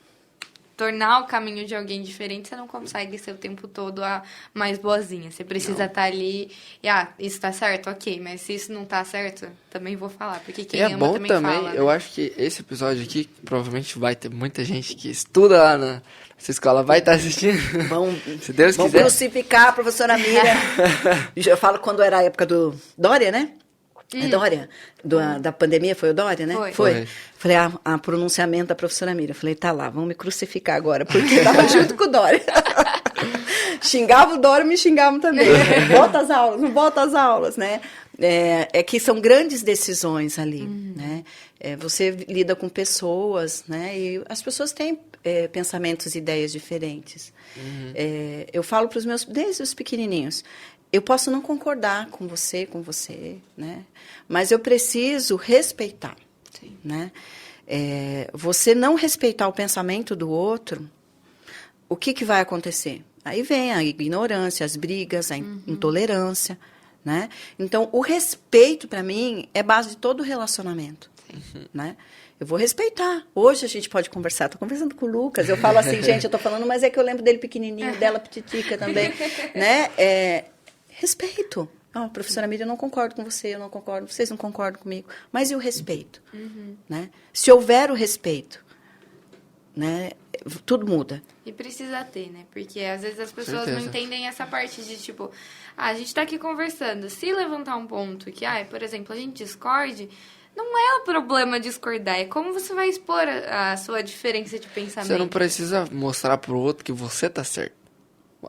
tornar o caminho de alguém diferente, você não consegue ser o tempo todo a mais boazinha. Você precisa estar ali e, isso tá certo? Ok, mas se isso não tá certo, também vou falar, porque quem ama bom também fala, né? Eu acho que esse episódio aqui, provavelmente vai ter muita gente que estuda lá nessa escola, vai estar assistindo. Se Deus quiser. Vão crucificar a professora Miriam. Eu falo quando era a época do Dória, né? Dória, da pandemia, foi o Dória, né? Foi. Falei, a pronunciamento da professora Miriam. Falei, tá lá, vão me crucificar agora, porque estava junto com o Dória. Xingava o Dória, me xingavam também. Volta às aulas, não volta às aulas, né? É que são grandes decisões ali, né? Você lida com pessoas, né? E as pessoas têm pensamentos e ideias diferentes. Eu falo para os meus, desde os pequenininhos, eu posso não concordar com você, né? Mas eu preciso respeitar, né? Você não respeitar o pensamento do outro, o que vai acontecer? Aí vem a ignorância, as brigas, a intolerância, né? Então, o respeito, para mim, é base de todo relacionamento, né? Eu vou respeitar. Hoje a gente pode conversar. Estou conversando com o Lucas. Eu falo assim, gente, eu estou falando, mas é que eu lembro dele pequenininho, dela petitica também, né? Respeito. Professora Miriam, eu não concordo com você, eu não concordo, vocês não concordam comigo. Mas e o respeito? Né? Se houver o respeito, né, tudo muda. E precisa ter, né? Porque às vezes as pessoas não entendem essa parte de, tipo, a gente tá aqui conversando. Se levantar um ponto que, por exemplo, a gente discorde, não é o problema discordar, é como você vai expor a sua diferença de pensamento. Você não precisa mostrar pro outro que você tá certo.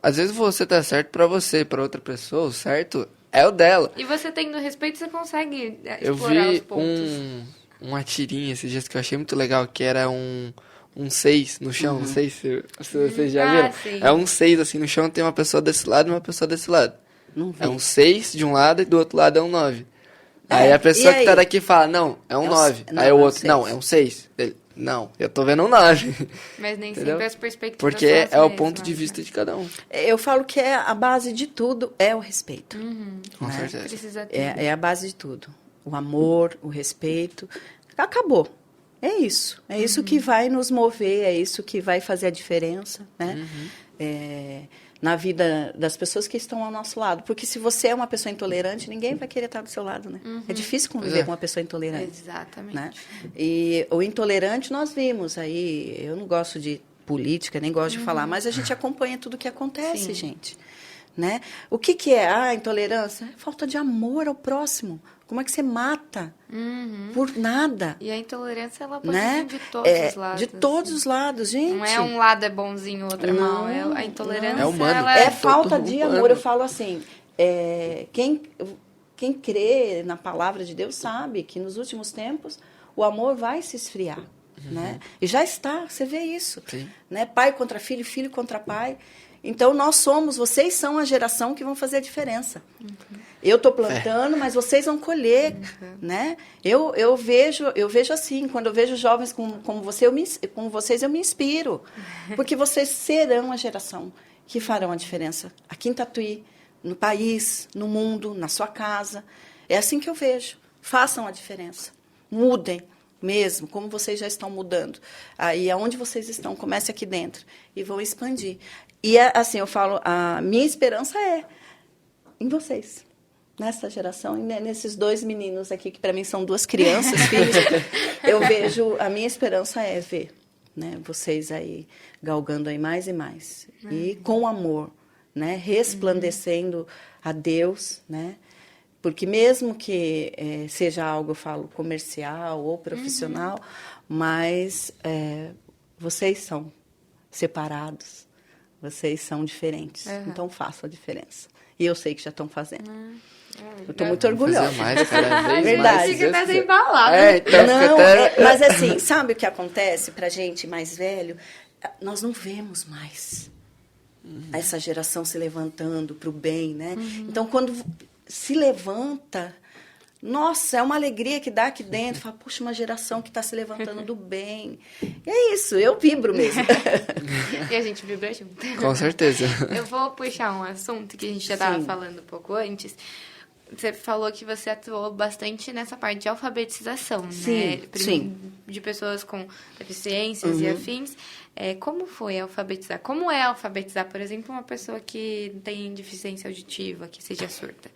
Às vezes você tá certo pra você, pra outra pessoa, o certo é o dela. E você tendo respeito, você consegue eu explorar vi os pontos. uma tirinha esses dias que eu achei muito legal, que era um 6 no chão, não sei se vocês já viram. Sim. É um 6 assim no chão, tem uma pessoa desse lado e uma pessoa desse lado. Não vi. É um 6 de um lado e do outro lado é um 9. Aí a pessoa que tá daqui fala, não, é um 9. Aí o outro, não, é um 6. Ele, não, eu tô vendo um 9. Mas nem entendeu? sempre as perspectivas porque são as é o mesmas, ponto de vista de cada um. Eu falo que a base de tudo é o respeito. Com certeza. Precisa ter. É a base de tudo. O amor, o respeito. Acabou. É isso. É isso que vai nos mover, é isso que vai fazer a diferença, né? Na vida das pessoas que estão ao nosso lado. Porque se você é uma pessoa intolerante, ninguém vai querer estar do seu lado, né? É difícil conviver com uma pessoa intolerante. Exatamente. Né? E o intolerante nós vimos aí, eu não gosto de política, nem gosto de falar, mas a gente acompanha tudo o que acontece, gente. Né? O que é a intolerância? É falta de amor ao próximo. Como é que você mata por nada? E a intolerância, ela pode Né? vir de todos os lados. De todos os lados, gente. Não é um lado é bonzinho, o outro é mau. A intolerância, É humano. ela É falta de humano. amor. Eu falo assim, quem crê na palavra de Deus sabe que nos últimos tempos o amor vai se esfriar. Né? E já está, você vê isso. Né? Pai contra filho, filho contra pai. Então, vocês são a geração que vão fazer a diferença. Eu estou plantando, mas vocês vão colher, né? Eu vejo assim, quando eu vejo jovens como vocês, eu me inspiro. Porque vocês serão a geração que farão a diferença. Aqui em Tatuí, no país, no mundo, na sua casa. É assim que eu vejo. Façam a diferença. Mudem. Mesmo, como vocês já estão mudando. Aí, aonde vocês estão, comece aqui dentro e vão expandir. E, assim, eu falo, a minha esperança é em vocês. nessa geração, e nesses 2 meninos aqui, que para mim são 2 crianças, filhos, eu vejo, a minha esperança é ver, né, vocês aí galgando aí mais e mais. E com amor, né, resplandecendo a Deus, né, porque mesmo que seja algo, eu falo, comercial ou profissional, mas vocês são separados, vocês são diferentes, então façam a diferença. E eu sei que já estão fazendo. Eu estou muito orgulhosa. Fazer mais, cada vez Verdade. mais. Fica até sem palavras. Então Não, fica até... mas assim, sabe o que acontece pra gente mais velho? Nós não vemos mais essa geração se levantando pro bem, né? Então, quando se levanta, nossa, é uma alegria que dá aqui dentro. Fala, puxa, uma geração que está se levantando do bem. E é isso, eu vibro mesmo. E a gente vibra junto. Com certeza. Eu vou puxar um assunto que a gente já estava falando um pouco antes. Você falou que você atuou bastante nessa parte de alfabetização, Sim, né? sim. De pessoas com deficiências e afins. Como foi alfabetizar? Como é alfabetizar, por exemplo, uma pessoa que tem deficiência auditiva, que seja surda?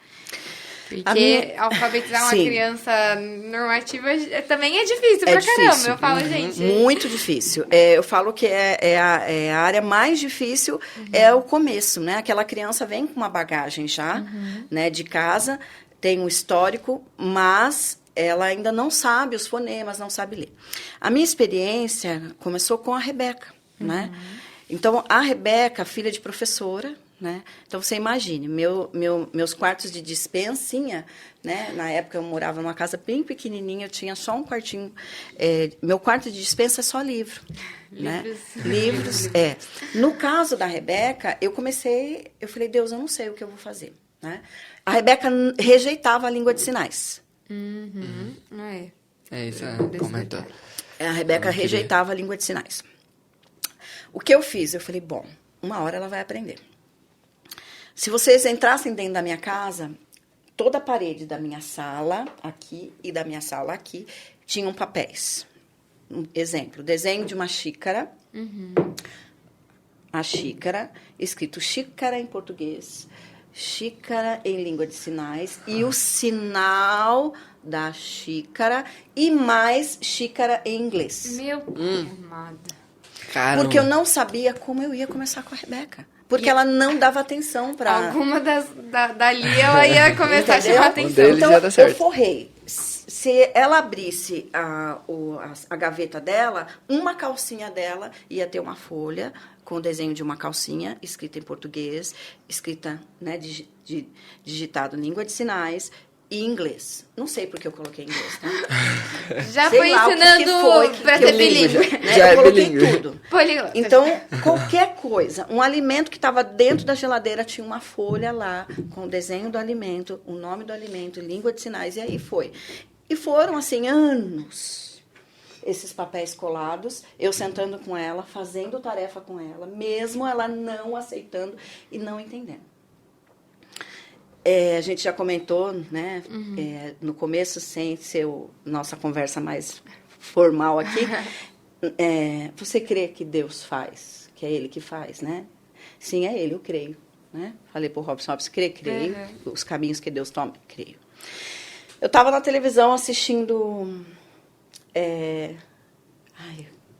Porque alfabetizar uma criança normativa também é difícil pra caramba. Difícil. Eu falo, gente... Muito difícil. Eu falo que a área mais difícil é o começo, né? Aquela criança vem com uma bagagem já, né, de casa, tem um histórico, mas ela ainda não sabe os fonemas, não sabe ler. A minha experiência começou com a Rebeca, né? Então, a Rebeca, filha de professora, né? Então, você imagine, meus quartos de dispensinha, né? Na época, eu morava numa casa bem pequenininha, eu tinha só um quartinho. Meu quarto de dispensa é só livro. Livros. No caso da Rebeca, eu falei, Deus, eu não sei o que eu vou fazer. Né? A Rebeca rejeitava a língua de sinais. Isso, comentou. A Rebeca rejeitava a língua de sinais. O que eu fiz? Eu falei, bom, uma hora ela vai aprender. Se vocês entrassem dentro da minha casa, toda a parede da minha sala aqui e da minha sala aqui tinham papéis. Um exemplo, desenho de uma xícara. A xícara, escrito xícara em português, xícara em língua de sinais e o sinal da xícara e mais xícara em inglês. Meu amado. Caramba. Porque eu não sabia como eu ia começar com a Rebeca. Porque ela não dava atenção para... Alguma dali ela ia começar a chamar atenção. Então, ia dar certo. eu forrei. Se ela abrisse a gaveta dela, uma calcinha dela ia ter uma folha com o desenho de uma calcinha, escrita em português, escrita, né, digitado em língua de sinais e inglês. Não sei porque eu coloquei inglês, tá? Já Sei foi lá ensinando pra ser bilíngue. Né? Já Eu é coloquei bilíngue. tudo. Poliglota. Então, qualquer coisa, um alimento que estava dentro da geladeira tinha uma folha lá com o desenho do alimento, o nome do alimento, língua de sinais, e aí foi. E foram, assim, anos, esses papéis colados, eu sentando com ela, fazendo tarefa com ela, mesmo ela não aceitando e não entendendo. A gente já comentou, né, no começo, sem ser nossa conversa mais formal aqui, você crê que Deus faz, que é Ele que faz, né? Sim, é Ele, eu creio. Né? Falei para o Robson, creio, os caminhos que Deus toma, creio. Eu estava na televisão assistindo...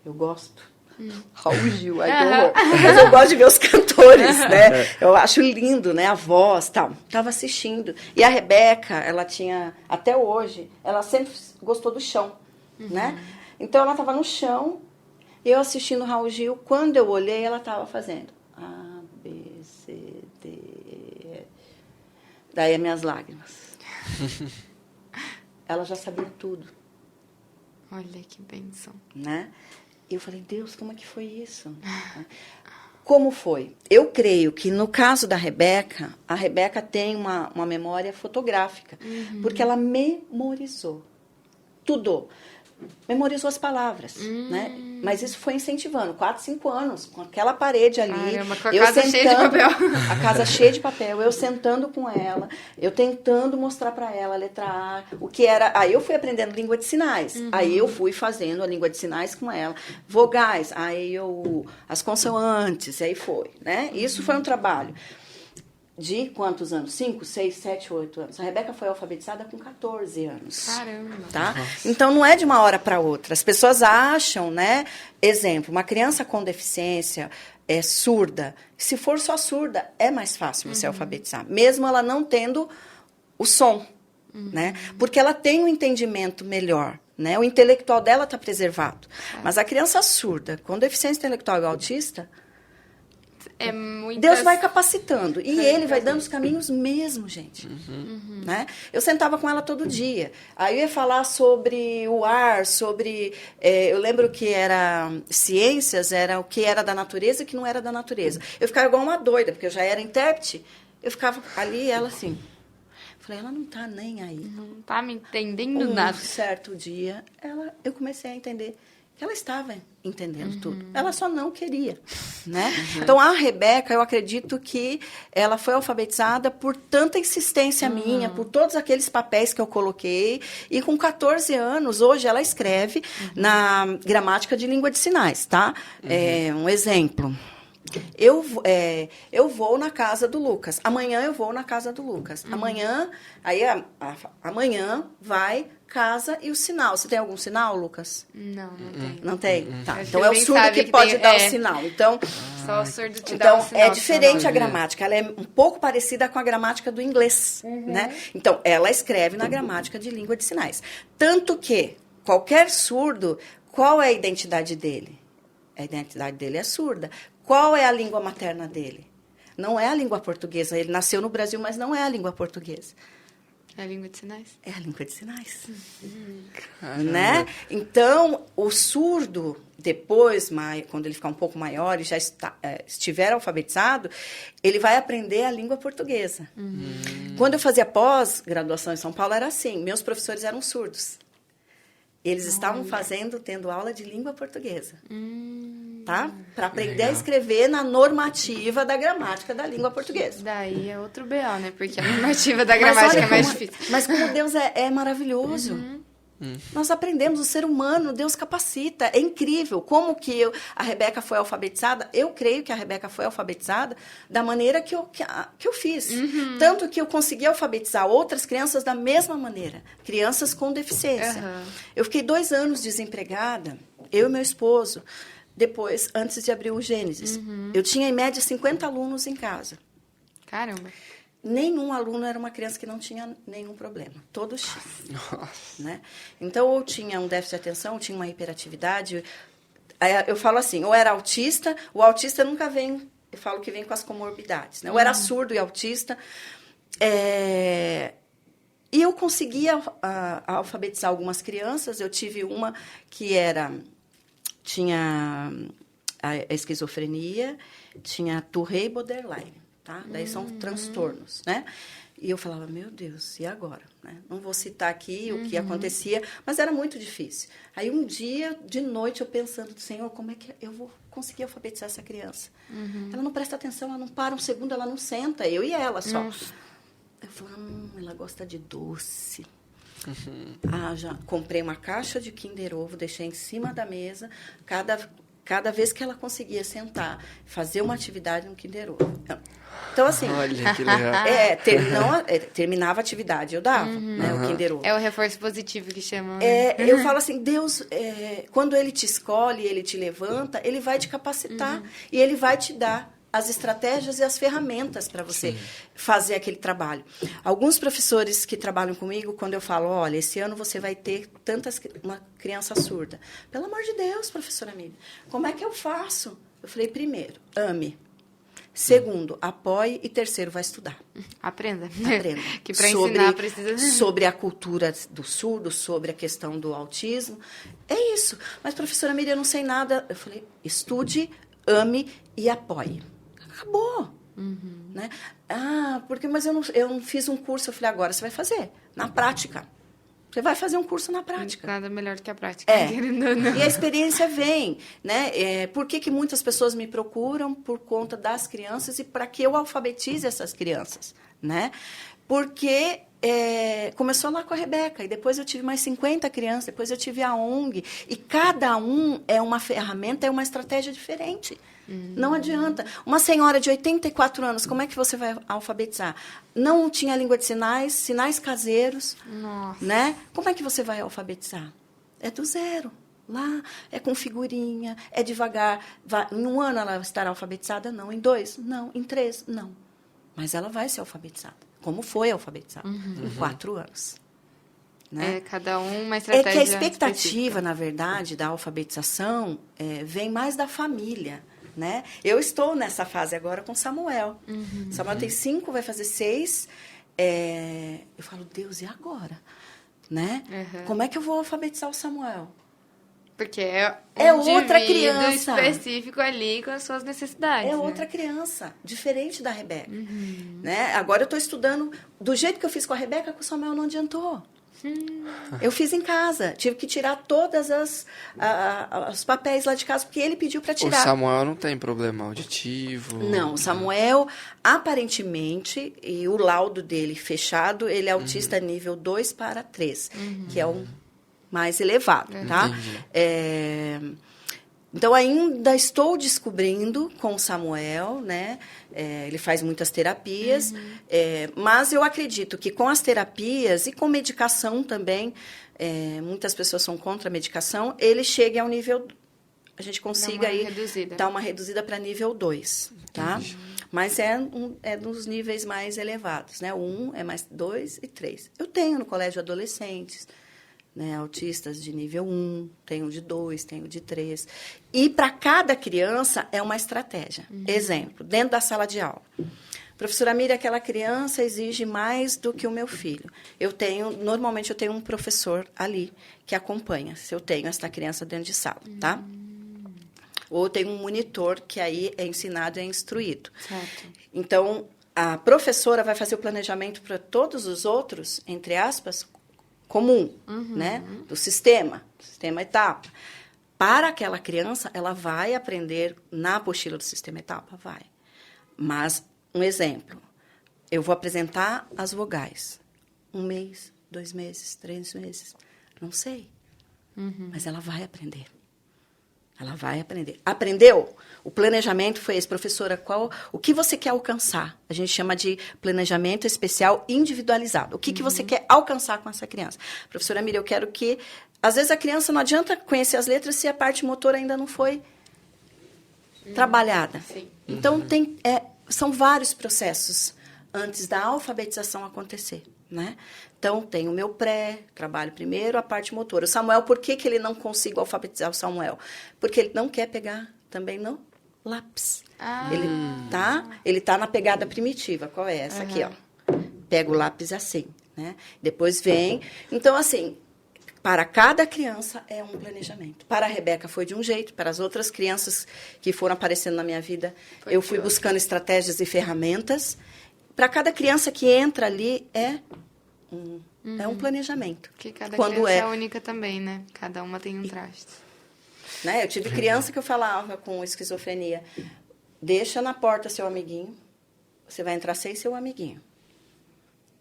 eu gosto... Raul Gil, ai, que horror. Mas eu gosto de ver os cantores, né? Eu acho lindo, né? A voz, tal. Tava assistindo. E a Rebeca, ela tinha, até hoje, ela sempre gostou do chão, né? Então, ela tava no chão, eu assistindo Raul Gil. Quando eu olhei, ela tava fazendo A, B, C, D, E. Daí, as minhas lágrimas. Ela já sabia tudo. Olha que bênção. Né? E eu falei, Deus, como é que foi isso? Como foi? Eu creio que no caso da Rebeca, a Rebeca tem uma memória fotográfica, porque ela memorizou tudo. Memorizou as palavras, né? Mas isso foi incentivando, 4, 5 anos, com aquela parede ali. Caramba, com a casa cheia de papel. A casa cheia de papel, eu sentando com ela, eu tentando mostrar para ela a letra A, o que era... Aí eu fui aprendendo língua de sinais, aí eu fui fazendo a língua de sinais com ela, vogais, aí as consoantes, aí foi, né? Isso foi um trabalho. de quantos anos? 5, 6, 7, 8 anos. A Rebeca foi alfabetizada com 14 anos. Caramba. Tá? Então, não é de uma hora para outra. As pessoas acham, né? Exemplo, uma criança com deficiência é surda. Se for só surda, é mais fácil você alfabetizar. Mesmo ela não tendo o som, né? Porque ela tem um entendimento melhor. Né? O intelectual dela está preservado. Mas a criança surda, com deficiência intelectual e autista... É muitas... Deus vai capacitando. E Ele vai dando os caminhos mesmo, gente. Né? Eu sentava com ela todo dia. Aí eu ia falar sobre o ar, sobre... eu lembro que era ciências, era o que era da natureza e o que não era da natureza. Eu ficava igual uma doida, porque eu já era intérprete. Eu ficava ali, ela assim... Falei, ela não está nem aí. Não tá me entendendo nada. Certo dia, eu comecei a entender que ela estava entendendo tudo. Ela só não queria, né? Então, a Rebeca, eu acredito que ela foi alfabetizada por tanta insistência minha, por todos aqueles papéis que eu coloquei. E com 14 anos, hoje, ela escreve na gramática de língua de sinais, tá? Um exemplo. Eu vou na casa do Lucas. Amanhã eu vou na casa do Lucas. Amanhã, aí amanhã vai casa e o sinal. Você tem algum sinal, Lucas? Não tem. Não tem? Tá. Acho Então que é o nem surdo sabe que que pode tem- dar é. o sinal. Então, Só o surdo te dá o sinal. é diferente sonoro. a gramática. Ela é um pouco parecida com a gramática do inglês, né? Então, ela escreve na gramática de língua de sinais. Tanto que qualquer surdo, qual é a identidade dele? A identidade dele é surda. Qual é a língua materna dele? Não é a língua portuguesa. Ele nasceu no Brasil, mas não é a língua portuguesa. É a língua de sinais? É a língua de sinais. Né? Então, o surdo, depois, quando ele ficar um pouco maior e já estiver alfabetizado, ele vai aprender a língua portuguesa. Quando eu fazia pós-graduação em São Paulo, era assim. Meus professores eram surdos. Eles estavam tendo aula de língua portuguesa. Tá? Para aprender a escrever na normativa da gramática da língua portuguesa. Daí é outro BO, né? Porque a normativa da Mas gramática olha é mais como- difícil. Mas como Deus é maravilhoso. Nós aprendemos, o ser humano, Deus capacita. É incrível. Como que a Rebeca foi alfabetizada? Eu creio que a Rebeca foi alfabetizada da maneira que eu fiz. Tanto que eu consegui alfabetizar outras crianças da mesma maneira. Crianças com deficiência. Eu fiquei 2 anos desempregada, eu e meu esposo, antes de abrir o Gênesis. Eu tinha, em média, 50 alunos em casa. Caramba. Nenhum aluno era uma criança que não tinha nenhum problema. Todos tinham. Né? Então, ou tinha um déficit de atenção, ou tinha uma hiperatividade. Eu falo assim, ou era autista, o autista nunca vem, eu falo que vem com as comorbidades. Né? Ou era surdo e autista. E eu conseguia alfabetizar algumas crianças. Eu tive uma que tinha a esquizofrenia, tinha Tourette e borderline. Tá? Daí são transtornos, né? E eu falava, meu Deus, e agora? Né? Não vou citar aqui o que acontecia, mas era muito difícil. Aí um dia, de noite, eu pensando, Senhor, como é que eu vou conseguir alfabetizar essa criança? Ela não presta atenção, ela não para um segundo, ela não senta, eu e ela só. Eu falei, ela gosta de doce. Já comprei uma caixa de Kinder Ovo, deixei em cima da mesa, cada vez que ela conseguia sentar, fazer uma atividade no Kinder Ovo. Então, assim... Olha, que legal. Terminava a atividade, eu dava, né, o Kinder Ovo. É o reforço positivo que chamam. Né? Eu falo assim, Deus, quando Ele te escolhe, Ele te levanta, Ele vai te capacitar e Ele vai te dar as estratégias e as ferramentas para você fazer aquele trabalho. Alguns professores que trabalham comigo, quando eu falo, olha, esse ano você vai ter uma criança surda. Pelo amor de Deus, professora Miriam, como é que eu faço? Eu falei, primeiro, ame. Segundo, apoie. E terceiro, vai estudar. Aprenda. Aprenda. Que para ensinar precisa... Sobre a cultura do surdo, sobre a questão do autismo. É isso. Mas, professora Miriam, eu não sei nada. Eu falei, estude, ame e apoie. Acabou. Né? Mas eu não fiz um curso. Eu falei, agora você vai fazer. Na prática. Você vai fazer um curso na prática. Nada melhor do que a prática. E a experiência vem, né? Por que muitas pessoas me procuram? Por conta das crianças e para que eu alfabetize essas crianças, né? Porque começou lá com a Rebeca, e depois eu tive mais 50 crianças, depois eu tive a ONG, e cada um é uma ferramenta, é uma estratégia diferente. Não adianta. Uma senhora de 84 anos, como é que você vai alfabetizar? Não tinha língua de sinais, sinais caseiros. Nossa. Né? Como é que você vai alfabetizar? É do zero. Lá é com figurinha, é devagar. Em 1 ano ela estará alfabetizada? Não. Em 2? Não. Em 3? Não. Mas ela vai ser alfabetizada. Como foi alfabetizada? Em 4 anos. Né? Cada um uma estratégia que a expectativa, específica. na verdade, da alfabetização vem mais da família. Né? Eu estou nessa fase agora com Samuel. Samuel tem 5, vai fazer 6. Eu falo, Deus, e agora? Né? Como é que eu vou alfabetizar o Samuel? Porque é outra indivíduo criança. específico ali com as suas necessidades. É né? outra criança, diferente da Rebeca. Né? Agora eu estou estudando do jeito que eu fiz com a Rebeca, com o Samuel não adiantou. Eu fiz em casa. Tive que tirar todas os papéis lá de casa, porque ele pediu para tirar. O Samuel não tem problema auditivo? Não, o Samuel, aparentemente, e o laudo dele fechado, ele é autista nível 2 para 3, que é o mais elevado, tá? Entendi. Então, ainda estou descobrindo com o Samuel, né? Ele faz muitas terapias, mas eu acredito que com as terapias e com medicação também, muitas pessoas são contra a medicação, ele chegue ao nível, a gente consiga aí dar uma reduzida para nível 2, tá? Mas é dos níveis mais elevados, né? O 1 é mais 2 e 3. Eu tenho no colégio adolescentes, né, autistas de nível 1, tenho de 2, tenho de 3. E para cada criança é uma estratégia. Exemplo, dentro da sala de aula. Professora Miriam, aquela criança exige mais do que o meu filho. Normalmente eu tenho um professor ali que acompanha, se eu tenho essa criança dentro de sala, tá? Ou eu tenho um monitor que aí é ensinado e é instruído. Certo. Então, a professora vai fazer o planejamento para todos os outros, entre aspas, comum, né? Do sistema etapa. Para aquela criança, ela vai aprender na apostila do sistema etapa? Vai. Mas, um exemplo, eu vou apresentar as vogais. 1 mês, 2 meses, 3 meses, não sei. Mas ela vai aprender. Ela vai aprender. Aprendeu? O planejamento foi esse. Professora, o que você quer alcançar? A gente chama de planejamento especial individualizado. O que você quer alcançar com essa criança? Professora Miriam, eu quero que... Às vezes a criança não adianta conhecer as letras se a parte motora ainda não foi trabalhada. Sim. Então, são vários processos antes da alfabetização acontecer, né? Então, tem o meu trabalho primeiro a parte motora. O Samuel, por que ele não consigo alfabetizar o Samuel? Porque ele não quer pegar também no lápis. Ele tá na pegada primitiva. Qual é essa aqui, ó? Pega o lápis assim, né? Depois vem... Então, assim, para cada criança é um planejamento. Para a Rebeca foi de um jeito, para as outras crianças que foram aparecendo na minha vida, eu fui buscando estratégias e ferramentas. Para cada criança que entra ali é um planejamento. Porque cada criança é única também, né? Cada uma tem um traje. Né? Eu tive criança que eu falava com esquizofrenia, deixa na porta seu amiguinho, você vai entrar sem seu amiguinho.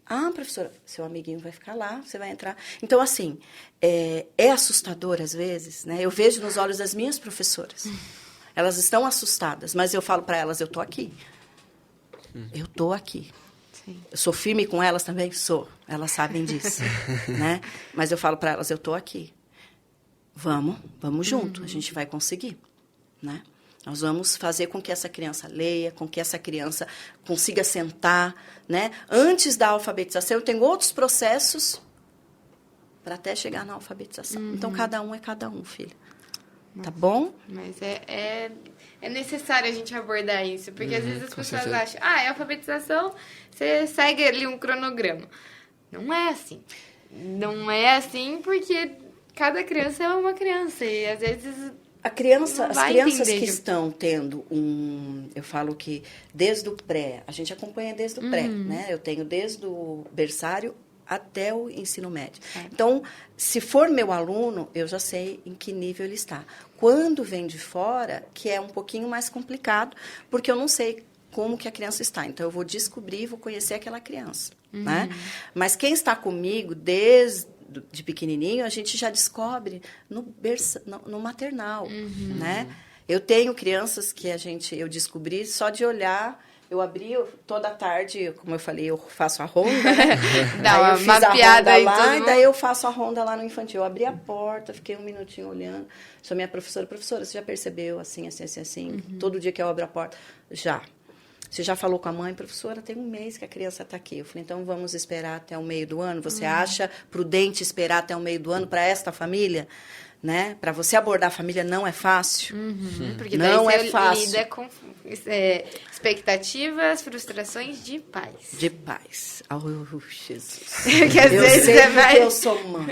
Ah, professora, seu amiguinho vai ficar lá, você vai entrar. Então, assim, é assustador às vezes, né? Eu vejo nos olhos das minhas professoras. Elas estão assustadas, mas eu falo para elas, eu estou aqui. Eu estou aqui. Sim. Eu sou firme com elas também? Sou. Elas sabem disso. Né? Mas eu falo para elas, eu estou aqui. Vamos junto, a gente vai conseguir. Né? Nós vamos fazer com que essa criança leia, com que essa criança consiga sentar. Né? Antes da alfabetização, eu tenho outros processos para até chegar na alfabetização. Então, cada um é cada um, filha. Tá bom? Mas é necessário a gente abordar isso, porque às vezes as pessoas acham, é alfabetização, você segue ali um cronograma. Não é assim. Não é assim porque cada criança é uma criança e às vezes... As crianças que estão tendo eu falo que desde o pré, a gente acompanha desde o pré, né? Eu tenho desde o berçário até o ensino médio. Então, se for meu aluno, eu já sei em que nível ele está. Quando vem de fora, que é um pouquinho mais complicado, porque eu não sei como que a criança está. Então, eu vou descobrir, vou conhecer aquela criança, né? Mas quem está comigo desde de pequenininho, a gente já descobre no maternal, né? Eu tenho crianças que eu descobri só de olhar. Eu abri toda tarde, como eu falei, eu faço a ronda, né? Dá eu fiz uma a piada ronda aí, lá, todo e daí eu faço a ronda lá no infantil. Eu abri a porta, fiquei um minutinho olhando. Sou minha professora. Professora, você já percebeu assim, assim, assim, assim? Todo dia que eu abro a porta? Já. Você já falou com a mãe? Professora, tem um mês que a criança está aqui. Eu falei, então vamos esperar até o meio do ano? Você acha prudente esperar até o meio do ano para esta família? Né? Para você abordar a família não é fácil. Porque não daí é você fácil. lida com expectativas, frustrações de pais. De pais. Oh, Jesus. Que às Eu vezes sei você porque vai... eu sou mãe.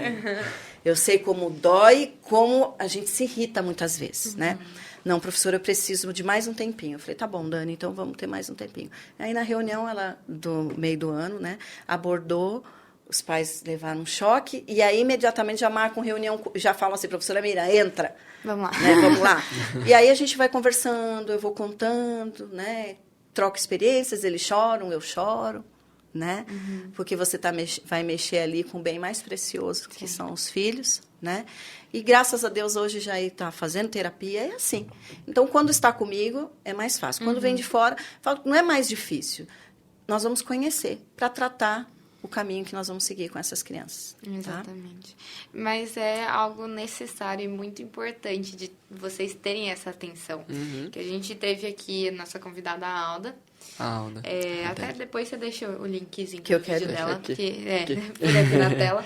Eu sei como dói, como a gente se irrita muitas vezes, né? Não, professora, eu preciso de mais um tempinho. Eu falei, tá bom, Dani, então vamos ter mais um tempinho. Aí, na reunião, ela, do meio do ano, né, abordou, os pais levaram um choque, e aí, imediatamente, já marcam reunião, já falam assim, professora Mira, entra. Vamos lá. Né, vamos lá. E aí, a gente vai conversando, eu vou contando, né, troco experiências, eles choram, eu choro, né? Porque você vai mexer ali com o bem mais precioso, que são os filhos, né? E graças a Deus hoje já está fazendo terapia, é assim. Então, quando está comigo, é mais fácil. Quando vem de fora, falo, não é mais difícil. Nós vamos conhecer para tratar o caminho que nós vamos seguir com essas crianças. Exatamente. Tá? Mas é algo necessário e muito importante de vocês terem essa atenção. Que a gente teve aqui a nossa convidada, a Alda. Alda. Até depois você deixa o linkzinho que eu do quero vídeo dela, aqui. porque por aqui na tela.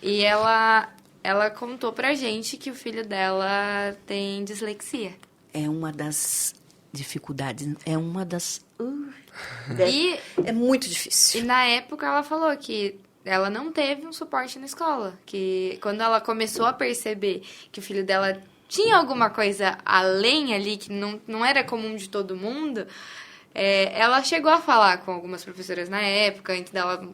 E ela contou pra gente que o filho dela tem dislexia. É uma das dificuldades, é uma das... é muito difícil. E na época ela falou que ela não teve um suporte na escola. Que quando ela começou a perceber que o filho dela tinha alguma coisa além ali, que não era comum de todo mundo, ela chegou a falar com algumas professoras na época, antes dela...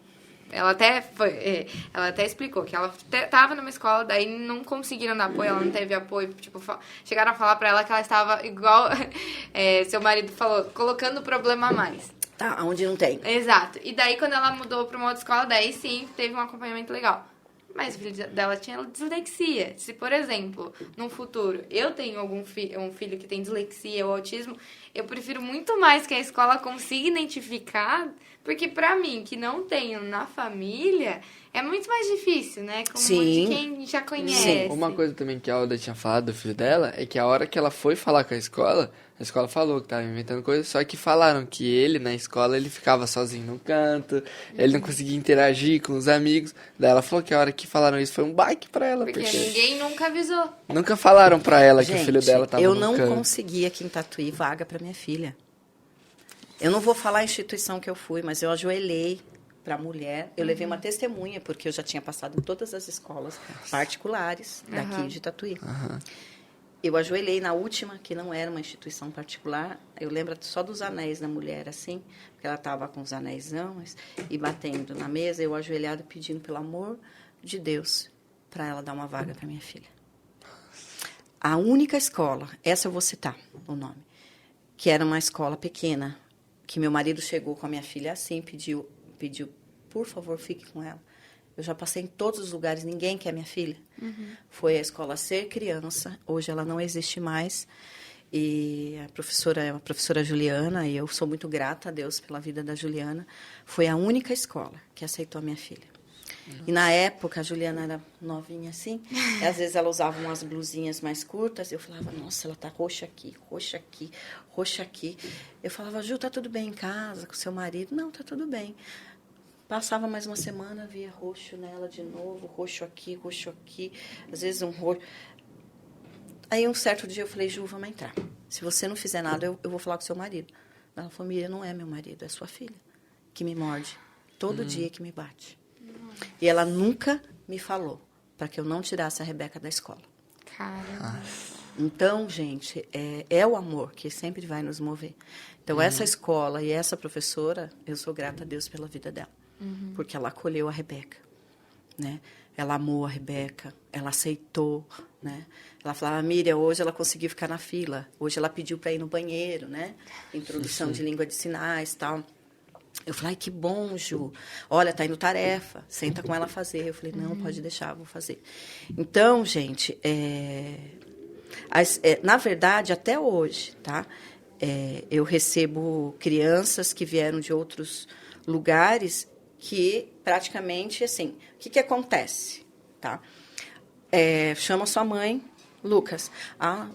Ela até explicou que ela estava numa escola, daí não conseguiram dar apoio, ela não teve apoio. Tipo, chegaram a falar pra ela que ela estava igual seu marido falou, colocando o problema a mais. Tá, onde não tem. Exato. E daí, quando ela mudou pra uma outra escola, daí sim, teve um acompanhamento legal. Mas o filho dela tinha dislexia. Se, por exemplo, num futuro eu tenho um filho que tem dislexia ou autismo, eu prefiro muito mais que a escola consiga identificar, porque pra mim, que não tenho na família, é muito mais difícil, né? Como Sim. de quem já conhece. Sim, uma coisa também que a Alda tinha falado do filho dela é que a hora que ela foi falar com a escola falou que tava inventando coisas, só que falaram que ele, na escola, ele ficava sozinho no canto, ele não conseguia interagir com os amigos. Daí ela falou que a hora que falaram isso foi um baque pra ela, Porque ninguém nunca avisou. nunca falaram pra ela que Gente, o filho dela tava eu no não canto. consegui aqui em Tatuí vaga para minha filha. Eu não vou falar a instituição que eu fui, mas eu ajoelhei para a mulher. Eu levei uma testemunha, porque eu já tinha passado em todas as escolas particulares daqui de Tatuí. Eu ajoelhei na última, que não era uma instituição particular. Eu lembro só dos anéis da mulher, assim, porque ela estava com os anéisão e batendo na mesa, eu ajoelhado pedindo, pelo amor de Deus, para ela dar uma vaga para minha filha. A única escola, essa eu vou citar o nome, que era uma escola pequena, que meu marido chegou com a minha filha assim, pediu, por favor, fique com ela. Eu já passei em todos os lugares, ninguém quer minha filha. Foi a escola Ser Criança, hoje ela não existe mais. E a professora Juliana, e eu sou muito grata a Deus pela vida da Juliana, foi a única escola que aceitou a minha filha. E na época, a Juliana era novinha assim, e às vezes ela usava umas blusinhas mais curtas, eu falava, nossa, ela tá roxa aqui, roxa aqui, roxa aqui. Eu falava, Ju, tá tudo bem em casa, com seu marido? Não, tá tudo bem. Passava mais uma semana, via roxo nela de novo, roxo aqui, às vezes um roxo. Aí um certo dia eu falei, Ju, vamos entrar. Se você não fizer nada, eu vou falar com seu marido. Ela falou, Miriam, não é meu marido, é sua filha, que me morde, todo dia que me bate. E ela nunca me falou para que eu não tirasse a Rebeca da escola. Caramba. Então, gente, é o amor que sempre vai nos mover. Então, essa escola e essa professora, eu sou grata a Deus pela vida dela. Porque ela acolheu a Rebeca, né? ela amou a Rebeca, ela aceitou, né? Ela falava, Miriam, hoje ela conseguiu ficar na fila, hoje ela pediu para ir no banheiro, né? Introdução de língua de sinais, tal. Eu falei, ai, que bom, Ju. Olha, tá indo tarefa, senta com ela fazer. Eu falei, não, pode deixar, vou fazer. Então, gente, na verdade, até hoje, tá? Eu recebo crianças que vieram de outros lugares que praticamente, assim, o que acontece, tá? Chama sua mãe, Lucas.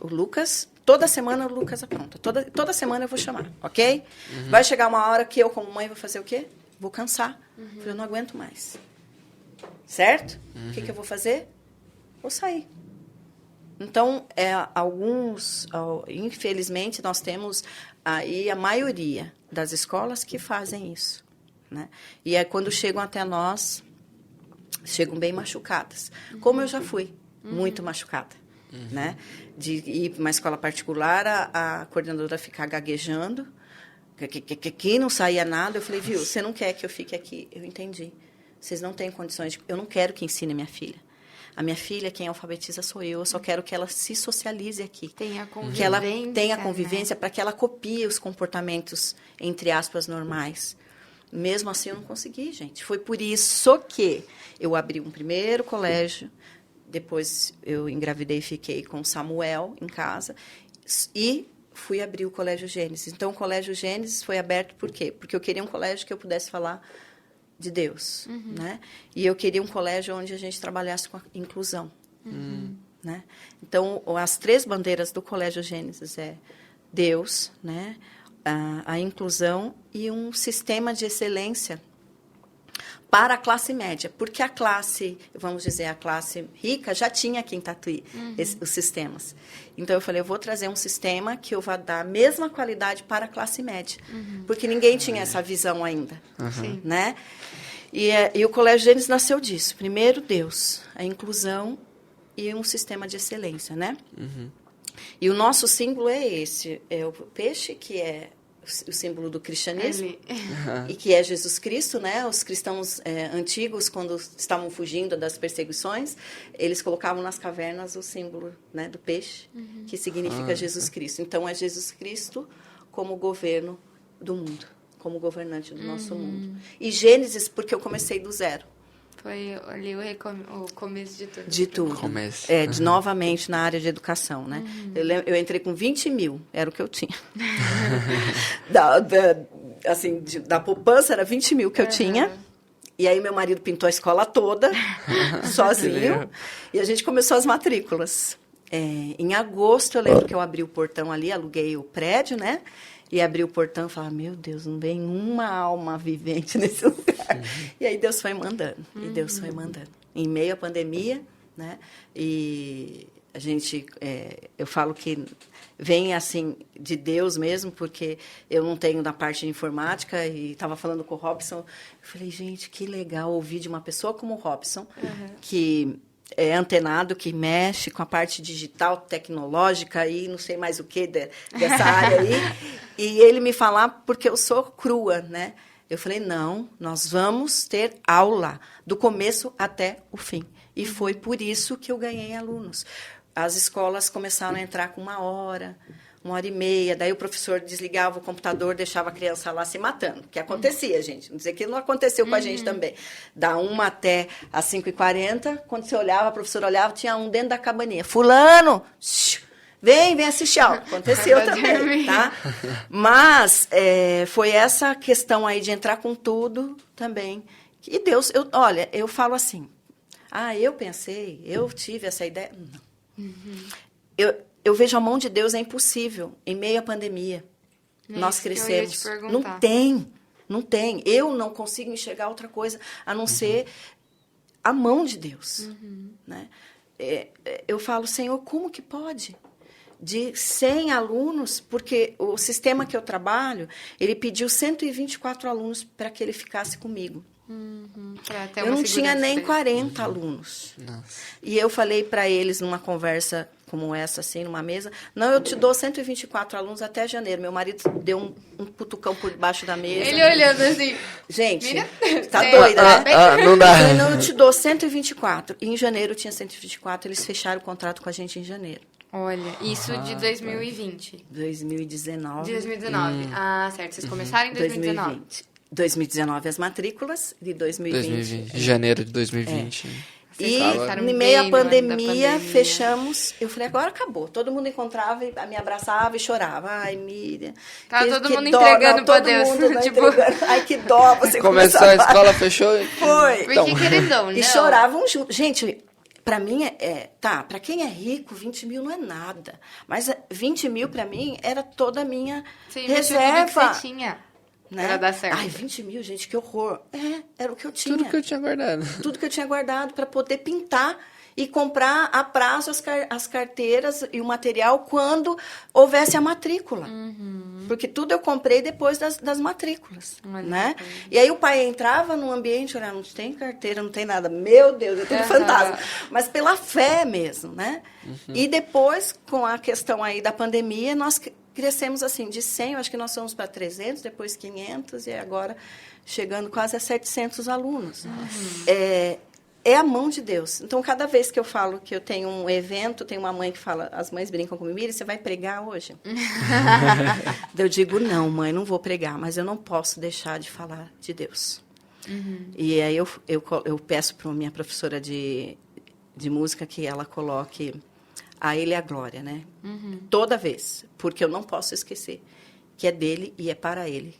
O Lucas, toda semana o Lucas apronta. Toda semana eu vou chamar, ok? Vai chegar uma hora que eu, como mãe, vou fazer o quê? Vou cansar. Eu não aguento mais. Certo? O que eu vou fazer? Vou sair. Então, infelizmente, nós temos aí a maioria das escolas que fazem isso, né? E aí, quando chegam até nós, chegam bem machucadas. Como eu já fui, muito machucada, né? De ir para uma escola particular, a coordenadora ficar gaguejando, que não saía nada. Eu falei, viu, você não quer que eu fique aqui? Eu entendi. Vocês não têm condições eu não quero que ensine minha filha. A minha filha, quem alfabetiza sou eu só quero que ela se socialize aqui. Tenha convivência. Que ela tenha convivência, né? Para que ela copie os comportamentos, entre aspas, normais. Mesmo assim, eu não consegui, gente. Foi por isso que eu abri um primeiro colégio, depois eu engravidei e fiquei com Samuel em casa, e fui abrir o Colégio Gênesis. Então, o Colégio Gênesis foi aberto por quê? Porque eu queria um colégio que eu pudesse falar de Deus, né? E eu queria um colégio onde a gente trabalhasse com a inclusão, né? Então, as 3 bandeiras do Colégio Gênesis é Deus, né? A inclusão e um sistema de excelência para a classe média, porque a classe, vamos dizer, a classe rica já tinha aqui em Tatuí os sistemas. Então, eu falei, eu vou trazer um sistema que eu vou dar a mesma qualidade para a classe média, porque ninguém tinha essa visão ainda, né? E o Colégio Gênesis nasceu disso. Primeiro, Deus, a inclusão e um sistema de excelência, né? E o nosso símbolo é esse, é o peixe, que é o símbolo do cristianismo, e que é Jesus Cristo, né? Os cristãos antigos, quando estavam fugindo das perseguições, eles colocavam nas cavernas o símbolo, né, do peixe, que significa Jesus Cristo. Então, é Jesus Cristo como governo do mundo, como governante do nosso mundo. E Gênesis, porque eu comecei do zero. Foi ali o começo de tudo. De tudo. Começo. Novamente na área de educação, né? Eu entrei com 20 mil, era o que eu tinha. Da poupança era 20 mil que eu tinha. E aí meu marido pintou a escola toda, sozinho. E a gente começou as matrículas. Em agosto, eu lembro que eu abri o portão ali, aluguei o prédio, né? E abri o portão e falava, meu Deus, não vem uma alma vivente nesse lugar. E aí Deus foi mandando, e Deus foi mandando. Em meio à pandemia, né? E a gente, eu falo que vem assim de Deus mesmo, porque eu não tenho na parte de informática, e estava falando com o Robson, eu falei, gente, que legal ouvir de uma pessoa como o Robson, que é antenado, que mexe com a parte digital, tecnológica e não sei mais o que dessa área aí. E ele me falar, porque eu sou crua, né? Eu falei, não, nós vamos ter aula do começo até o fim. E foi por isso que eu ganhei alunos. As escolas começaram a entrar com 1 hora e meia, daí o professor desligava o computador, deixava a criança lá se matando, que acontecia, gente, não dizer que não aconteceu com a gente também. Da 1 até as 5h40, quando você olhava, a professora olhava, tinha um dentro da cabaninha, fulano, vem assistir aula. Aconteceu também, tá? Mas foi essa questão aí de entrar com tudo também. E Deus, olha, eu falo assim, eu pensei, eu tive essa ideia, não. Eu vejo a mão de Deus, é impossível, em meio à pandemia. Nós crescemos. Não tem. Eu não consigo enxergar outra coisa a não ser a mão de Deus. Né? Eu falo, Senhor, como que pode? De 100 alunos, porque o sistema que eu trabalho, ele pediu 124 alunos para que ele ficasse comigo. Eu não tinha nem 40 alunos. Nossa. E eu falei para eles numa conversa como essa, assim, numa mesa. Não, eu te dou 124 alunos até janeiro. Meu marido deu um cutucão por debaixo da mesa. Ele olhando assim. Gente, Mira, tá sei, doida, né? Não dá. Eu falei, não, eu te dou 124. E em janeiro tinha 124, eles fecharam o contrato com a gente em janeiro. Olha, isso de 2020. 2019. De 2019. Ah, certo. Vocês começaram em 2019. 2019 as matrículas, de 2020. Janeiro de 2020. Vocês E começaram em bem meio à no ano da pandemia, fechamos. Eu falei, agora acabou. Todo mundo encontrava, me abraçava e chorava. Ai, Miriam. Tava todo mundo entregando pra Deus. Tipo... Ai, que dó. Você Começou a escola, fechou. Foi. Porque querendo ou não... E choravam juntos. Gente, pra mim, pra quem é rico, 20 mil não é nada. Mas 20 mil, pra mim, era toda a minha reserva. Tudo que você tinha. Né? Pra dar certo. Ai, 20 mil, gente, que horror. Era o que eu tinha. Tudo que eu tinha guardado. Tudo que eu tinha guardado para poder pintar e comprar a prazo as carteiras e o material quando houvesse a matrícula. Porque tudo eu comprei depois das matrículas, né? E aí o pai entrava no ambiente, olha, não tem carteira, não tem nada. Meu Deus, é tudo fantasma. Mas pela fé mesmo, né? E depois, com a questão aí da pandemia, nós crescemos assim, de 100, eu acho que nós fomos para 300, depois 500 e agora chegando quase a 700 alunos. É a mão de Deus. Então, cada vez que eu falo que eu tenho um evento, tem uma mãe que fala, as mães brincam comigo, Miriam, você vai pregar hoje? Eu digo, não, mãe, não vou pregar, mas eu não posso deixar de falar de Deus. E aí eu peço para a minha professora de música que ela coloque a Ele a glória, né? Toda vez, porque eu não posso esquecer que é dele e é para ele.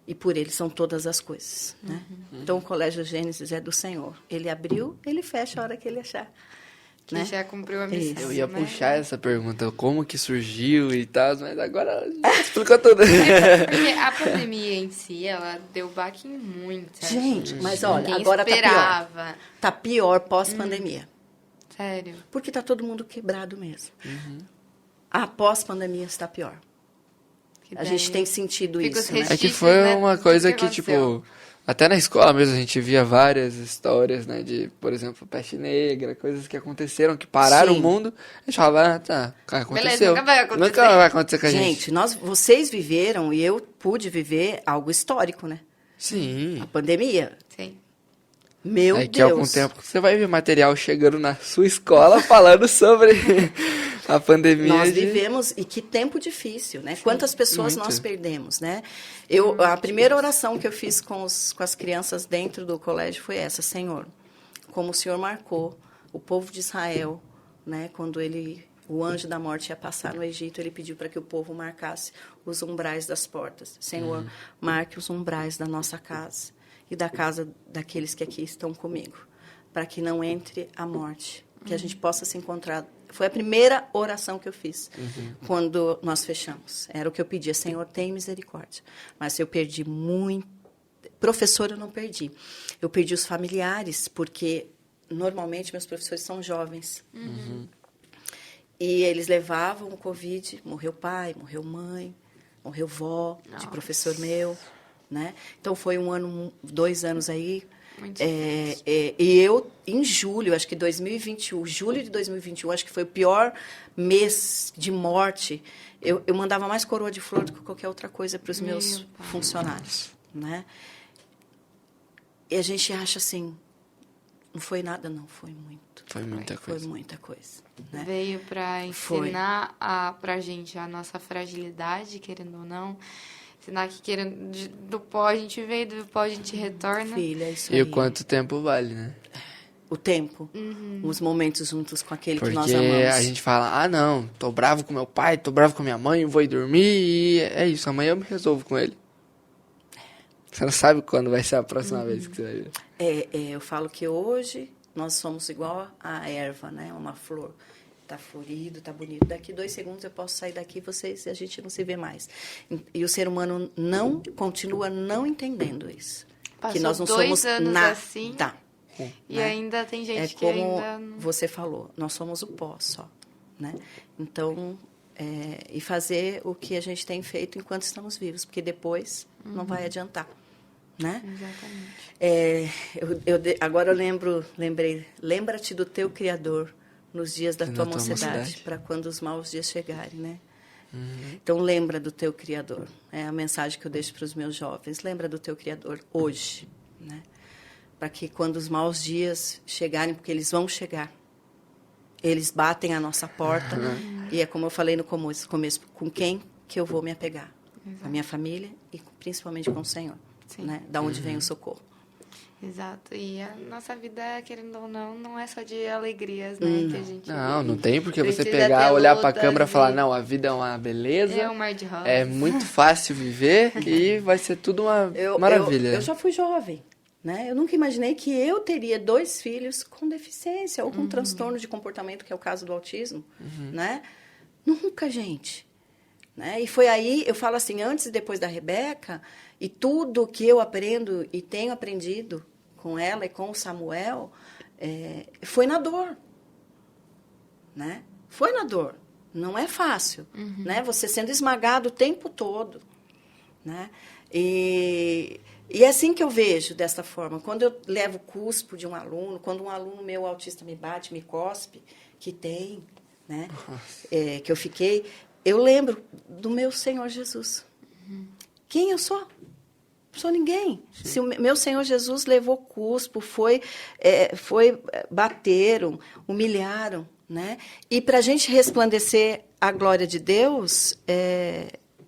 E por ele são todas as coisas, né? Então, o Colégio Gênesis é do Senhor. Ele abriu, ele fecha a hora que ele achar. Que né? já cumpriu a missão. Eu ia né? puxar essa pergunta, como que surgiu e tal, mas agora já explicou tudo. Porque a pandemia em si, ela deu baque em muita Gente, mas olha, Ninguém agora tá pior. esperava. Tá pior pós-pandemia. Sério. Porque tá todo mundo quebrado mesmo. A pós-pandemia está pior. Que A daí gente tem sentido fica os isso, né? É que restícios, foi né, uma do coisa que que, aconteceu. tipo, até na escola mesmo a gente via várias histórias, né, de, por exemplo, peste negra, coisas que aconteceram, que pararam Sim. o mundo. A gente falava, ah, tá, aconteceu. nunca vai acontecer. Nunca vai acontecer com a gente. Gente, vocês viveram e eu pude viver algo histórico, né? Sim. A pandemia. Sim. Meu Daqui a algum Deus. tempo você vai ver material chegando na sua escola falando sobre a pandemia. Nós vivemos, e que tempo difícil, né? Quantas pessoas muito. nós perdemos, né? A primeira oração que eu fiz com as crianças dentro do colégio foi essa: Senhor, como o Senhor marcou o povo de Israel, né? Quando o anjo da morte ia passar no Egito, ele pediu para que o povo marcasse os umbrais das portas. Senhor, marque os umbrais da nossa casa e da casa daqueles que aqui estão comigo, para que não entre a morte, que a gente possa se encontrar. Foi a primeira oração que eu fiz quando nós fechamos. Era o que eu pedia: Senhor, tem misericórdia. Mas eu perdi muito. Professor, eu não perdi. Eu perdi os familiares, porque normalmente meus professores são jovens. E eles levavam o Covid, morreu pai, morreu mãe, morreu vó de professor meu, né? Então, foi 2 anos aí. Muito E eu, em julho, acho que 2021, julho de 2021, acho que foi o pior mês de morte. Eu mandava mais coroa de flor do que qualquer outra coisa para os meus funcionários, né? E a gente acha assim, não foi nada, não, foi muito. Foi muita coisa. Foi muita coisa, né? Veio para ensinar pra gente a nossa fragilidade, querendo ou não. Ensinar que do pó a gente veio, do pó a gente retorna. Filha, isso E aí. o quanto tempo vale, né? O tempo, os momentos juntos com aquele que nós Porque amamos. a gente fala, não, tô bravo com meu pai, tô bravo com minha mãe, vou ir dormir e é isso, amanhã eu me resolvo com ele. Você não sabe quando vai ser a próxima vez que você vai ver. Eu falo que hoje nós somos igual a erva, né? Uma flor. Tá florido, tá bonito. Daqui 2 segundos eu posso sair daqui e a gente não se vê mais. E o ser humano continua não entendendo isso. Passou que nós não 2 somos anos nada. assim, e né? ainda tem gente É que como ainda... não- você falou, nós somos o pó só, né? Então, e fazer o que a gente tem feito enquanto estamos vivos, porque depois não vai adiantar, né? Exatamente. Agora eu lembrei, lembra-te do teu Criador, nos dias da Na tua tua mocidade, mocidade. para quando os maus dias chegarem, né? Então, lembra do teu Criador. É a mensagem que eu deixo para os meus jovens. Lembra do teu Criador hoje, né? Para que quando os maus dias chegarem, porque eles vão chegar, eles batem a nossa porta. E é como eu falei no começo, com quem que eu vou me apegar? Exato. A minha família e principalmente com o Senhor. Sim. Né? Da onde vem o socorro. Exato. E a nossa vida, querendo ou não, não é só de alegrias, né? Que a gente Não tem porque você precisa pegar, ter olhar pra lutas câmera e falar, e- não, a vida é uma beleza, É um mar de rosas. é muito fácil viver e vai ser tudo uma maravilha. Eu já fui jovem. Né? Eu nunca imaginei que eu teria 2 filhos com deficiência ou com transtorno de comportamento, que é o caso do autismo. Né? Nunca, gente. Né? E foi aí, eu falo assim, antes e depois da Rebeca, e tudo que eu aprendo e tenho aprendido com ela e com o Samuel, foi na dor. Né? Foi na dor. Não é fácil. Né? Você sendo esmagado o tempo todo. Né? E é assim que eu vejo, dessa forma. Quando eu levo cuspo de um aluno, quando um aluno meu autista me bate, me cospe, que tem, né? Que eu fiquei... Eu lembro do meu Senhor Jesus. Quem eu sou? Não sou ninguém. Se o meu Senhor Jesus levou cuspo, bateram, humilharam, né? E para a gente resplandecer a glória de Deus,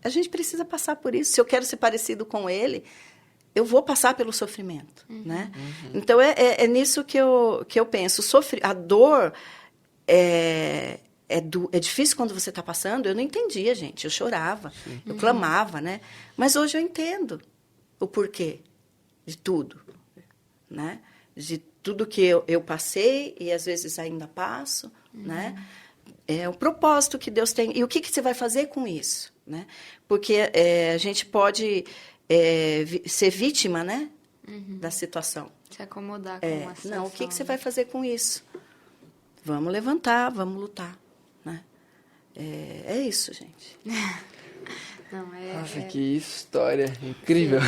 a gente precisa passar por isso. Se eu quero ser parecido com Ele, eu vou passar pelo sofrimento, né? Então, é nisso que eu penso. A dor é difícil quando você está passando. Eu não entendia, gente. Eu chorava, eu clamava, né? Mas hoje eu entendo o porquê de tudo, né? De tudo que eu passei e às vezes ainda passo, né? É o propósito que Deus tem. E o que você vai fazer com isso, né? Porque a gente pode ser vítima, né? Da situação. Se acomodar com uma situação. Não, o que você vai fazer com isso? Vamos levantar, vamos lutar, né? É isso, gente. Não, Nossa, que história incrível.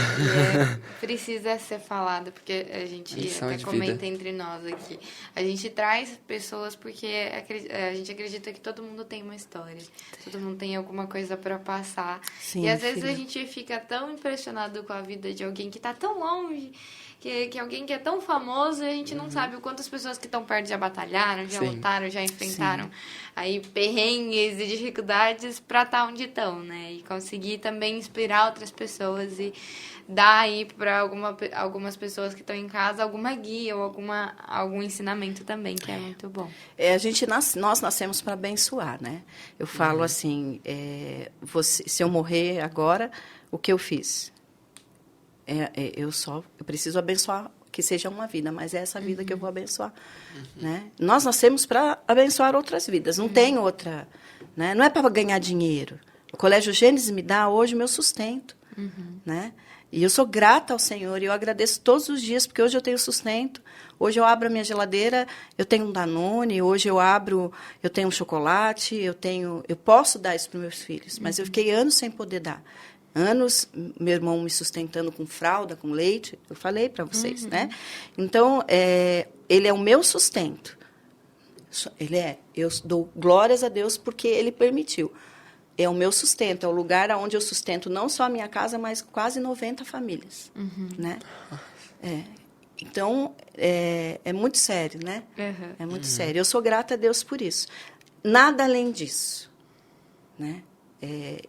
Precisa ser falado, porque a gente Lição até de comenta vida. entre nós aqui. A gente traz pessoas porque a gente acredita que todo mundo tem uma história. Todo mundo tem alguma coisa para passar. Sim, e às vezes filha. a gente fica tão impressionado com a vida de alguém que está tão longe, que alguém que é tão famoso, e a gente não sabe o quanto as pessoas que estão perto já batalharam, já Sim. lutaram, já enfrentaram aí perrengues e dificuldades para estar onde estão, né? E conseguir também inspirar outras pessoas e dar aí para algumas pessoas que estão em casa alguma guia ou algum ensinamento também, que é muito bom. Nós nascemos para abençoar, né? Eu falo assim, se eu morrer agora, o que eu fiz? Eu preciso abençoar, que seja uma vida, mas é essa vida que eu vou abençoar. Né? Nós nascemos para abençoar outras vidas, não tem outra. Né? Não é para ganhar dinheiro. O Colégio Gênesis me dá hoje o meu sustento. Né? E eu sou grata ao Senhor e eu agradeço todos os dias, porque hoje eu tenho sustento. Hoje eu abro a minha geladeira, eu tenho um Danone, hoje eu tenho um chocolate, eu posso dar isso para os meus filhos, mas eu fiquei anos sem poder dar. Anos, meu irmão me sustentando com fralda, com leite, eu falei para vocês, né? Então, ele é o meu sustento. Eu dou glórias a Deus porque Ele permitiu. É o meu sustento, é o lugar onde eu sustento não só a minha casa, mas quase 90 famílias, né? Então, é muito sério, né? É muito sério. Eu sou grata a Deus por isso. Nada além disso, né?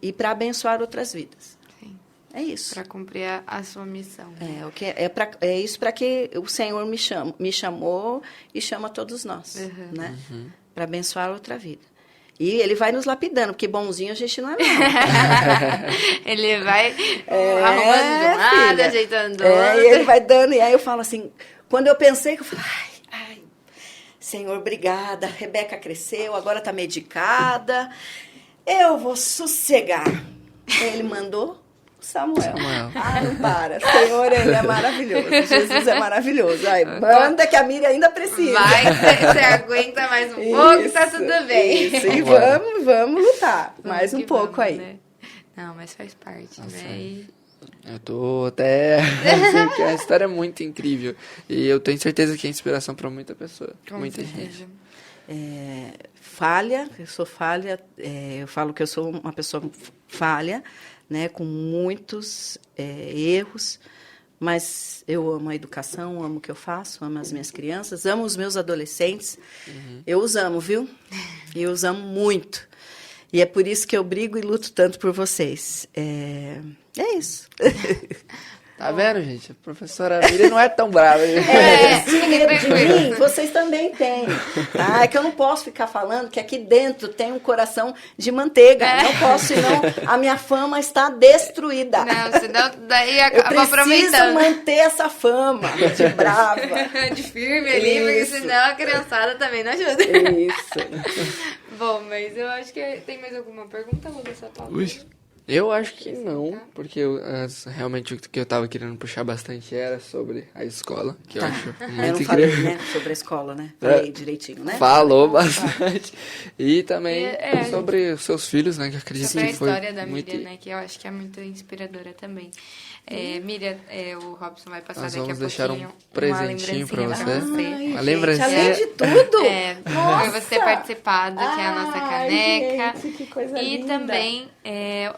E para abençoar outras vidas. Sim. É isso. Para cumprir a sua missão. É isso para que o Senhor me chamou e chama todos nós, né? Para abençoar outra vida. E Ele vai nos lapidando, porque bonzinho a gente não é, não. Ele vai arrumando de um lado, filha. ajeitando do outro. E Ele vai dando, e aí eu falo assim, quando eu pensei, que eu falei, ai, Senhor, obrigada, a Rebeca cresceu, agora está medicada, eu vou sossegar. Ele mandou Samuel. Não para. Senhor, Ele é maravilhoso. Jesus é maravilhoso. Ai, manda que a Miriam ainda precisa. Você aguenta mais um pouco, tá tudo bem. Isso, e vamos lutar. Mais um pouco aí. Né? Não, mas faz parte, né? E... Eu tô até... assim, que a história é muito incrível. E eu tenho certeza que é inspiração para muita pessoa. Com muita certeza. gente. falha, eu sou falha, eu falo que eu sou uma pessoa falha, né, com muitos erros, mas eu amo a educação, amo o que eu faço, amo as minhas crianças, amo os meus adolescentes. Eu os amo, viu? Eu os amo muito. E é por isso que eu brigo e luto tanto por vocês. É isso. Tá vendo, gente? A professora Miriam não é tão brava. Esse medo de mim, vocês também têm. Tá? É que eu não posso ficar falando que aqui dentro tem um coração de manteiga. Não posso, senão a minha fama está destruída. Não, senão daí Eu acaba preciso aproveitando. manter essa fama de brava. De firme ali, porque Isso. senão a criançada também não ajuda. Isso. Bom, mas eu acho que tem mais alguma pergunta, Lu, dessa pauta? Ui. Eu acho que não, porque realmente o que eu tava querendo puxar bastante era sobre a escola, que eu acho Eu muito não falei, incrível. né, sobre a escola, né? Falei direitinho, né? Falou bastante. E também É, sobre os seus filhos, né, que eu acredito Sobre a que foi história da muito... Miriam, né, que eu acho que é muito inspiradora também. Miriam, o Robson vai passar Nós daqui a vamos deixar um pouquinho presentinho pra lembrancinha você. você. Ai, Uma gente, lembrancinha. além de tudo. Pra você participar, que é a nossa caneca. Gente, que coisa E linda. também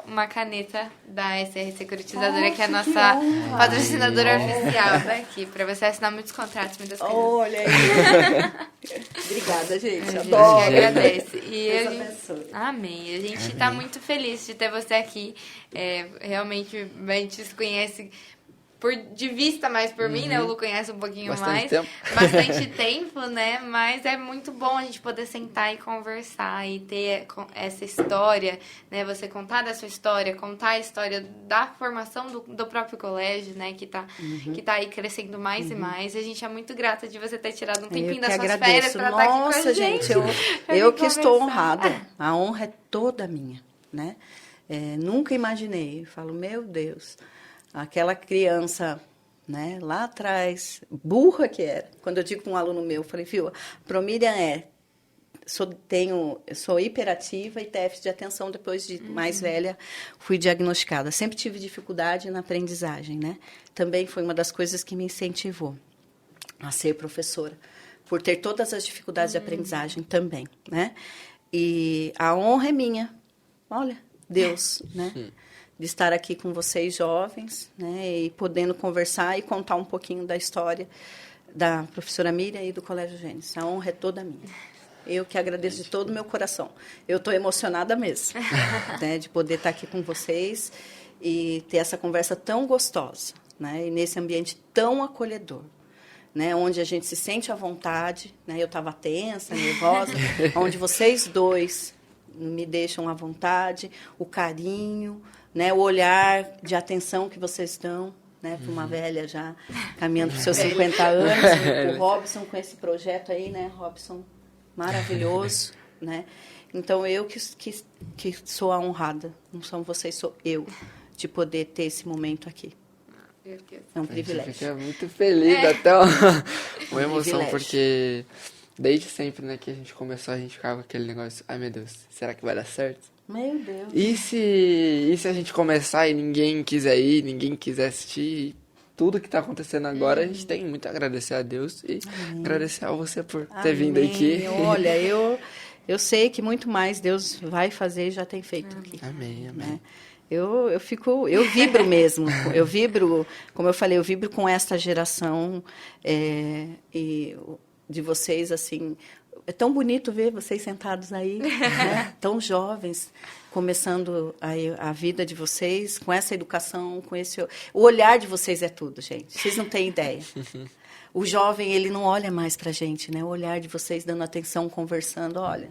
uma caneta da SR Securitizadora, que é a Nossa, que nossa honra. patrocinadora oficial daqui, pra você assinar muitos contratos, muitas coisas. Olha aí. Obrigada, gente. A gente Adoro. que agradece. E Deus a gente... abençoe. Amém. A gente tá muito feliz de ter você aqui. Realmente, a gente se conhece de vista mais por mim, né? O Lu conhece um pouquinho Bastante mais. tempo. Bastante tempo, né? Mas é muito bom a gente poder sentar e conversar e ter essa história, né? Você contar da sua história, contar a história da formação do próprio colégio, né? Que tá aí crescendo mais e mais. E a gente é muito grata de você ter tirado um tempinho das suas férias pra estar aqui com a Nossa, gente. eu que estou conversar. honrada. A honra é toda minha, né? Nunca imaginei. Eu falo, meu Deus, aquela criança, né, lá atrás, burra que era. Quando eu digo com um aluno meu, eu falei, viu, Promíria eu sou hiperativa e déficit de atenção. Depois de mais velha, fui diagnosticada. Sempre tive dificuldade na aprendizagem, né? Também foi uma das coisas que me incentivou a ser professora, por ter todas as dificuldades de aprendizagem também, né? E a honra é minha. Olha, Deus, né? De estar aqui com vocês jovens, né? E podendo conversar e contar um pouquinho da história da professora Miriam e do Colégio Gênesis. A honra é toda minha. Eu que agradeço de todo o meu coração. Eu estou emocionada mesmo, né? De poder estar aqui com vocês e ter essa conversa tão gostosa, né? E nesse ambiente tão acolhedor, né? Onde a gente se sente à vontade, né? Eu estava tensa, nervosa, onde vocês dois me deixam à vontade, o carinho, né? O olhar de atenção que vocês dão, né? Para uma velha já caminhando para os seus 50 anos. O Robson com esse projeto aí, né? Robson maravilhoso, né? Então, eu que sou a honrada, não são vocês, sou eu, de poder ter esse momento aqui. É um privilégio. Fica muito feliz, até uma emoção, Privilégio. porque desde sempre, né, que a gente começou, a gente ficava com aquele negócio, ai meu Deus, será que vai dar certo? Meu Deus. E se a gente começar e ninguém quiser ir, ninguém quiser assistir, tudo que tá acontecendo agora, a gente tem muito a agradecer a Deus e agradecer a você por ter vindo Amém. aqui. Olha, eu sei que muito mais Deus vai fazer e já tem feito aqui. Amém, amém. Né? Eu vibro mesmo. Eu vibro, como eu falei, eu vibro com esta geração e de vocês, assim. É tão bonito ver vocês sentados aí, né? Tão jovens, começando a vida de vocês, com essa educação, com esse... O olhar de vocês é tudo, gente. Vocês não têm ideia. O jovem, ele não olha mais pra gente, né? O olhar de vocês dando atenção, conversando, olha...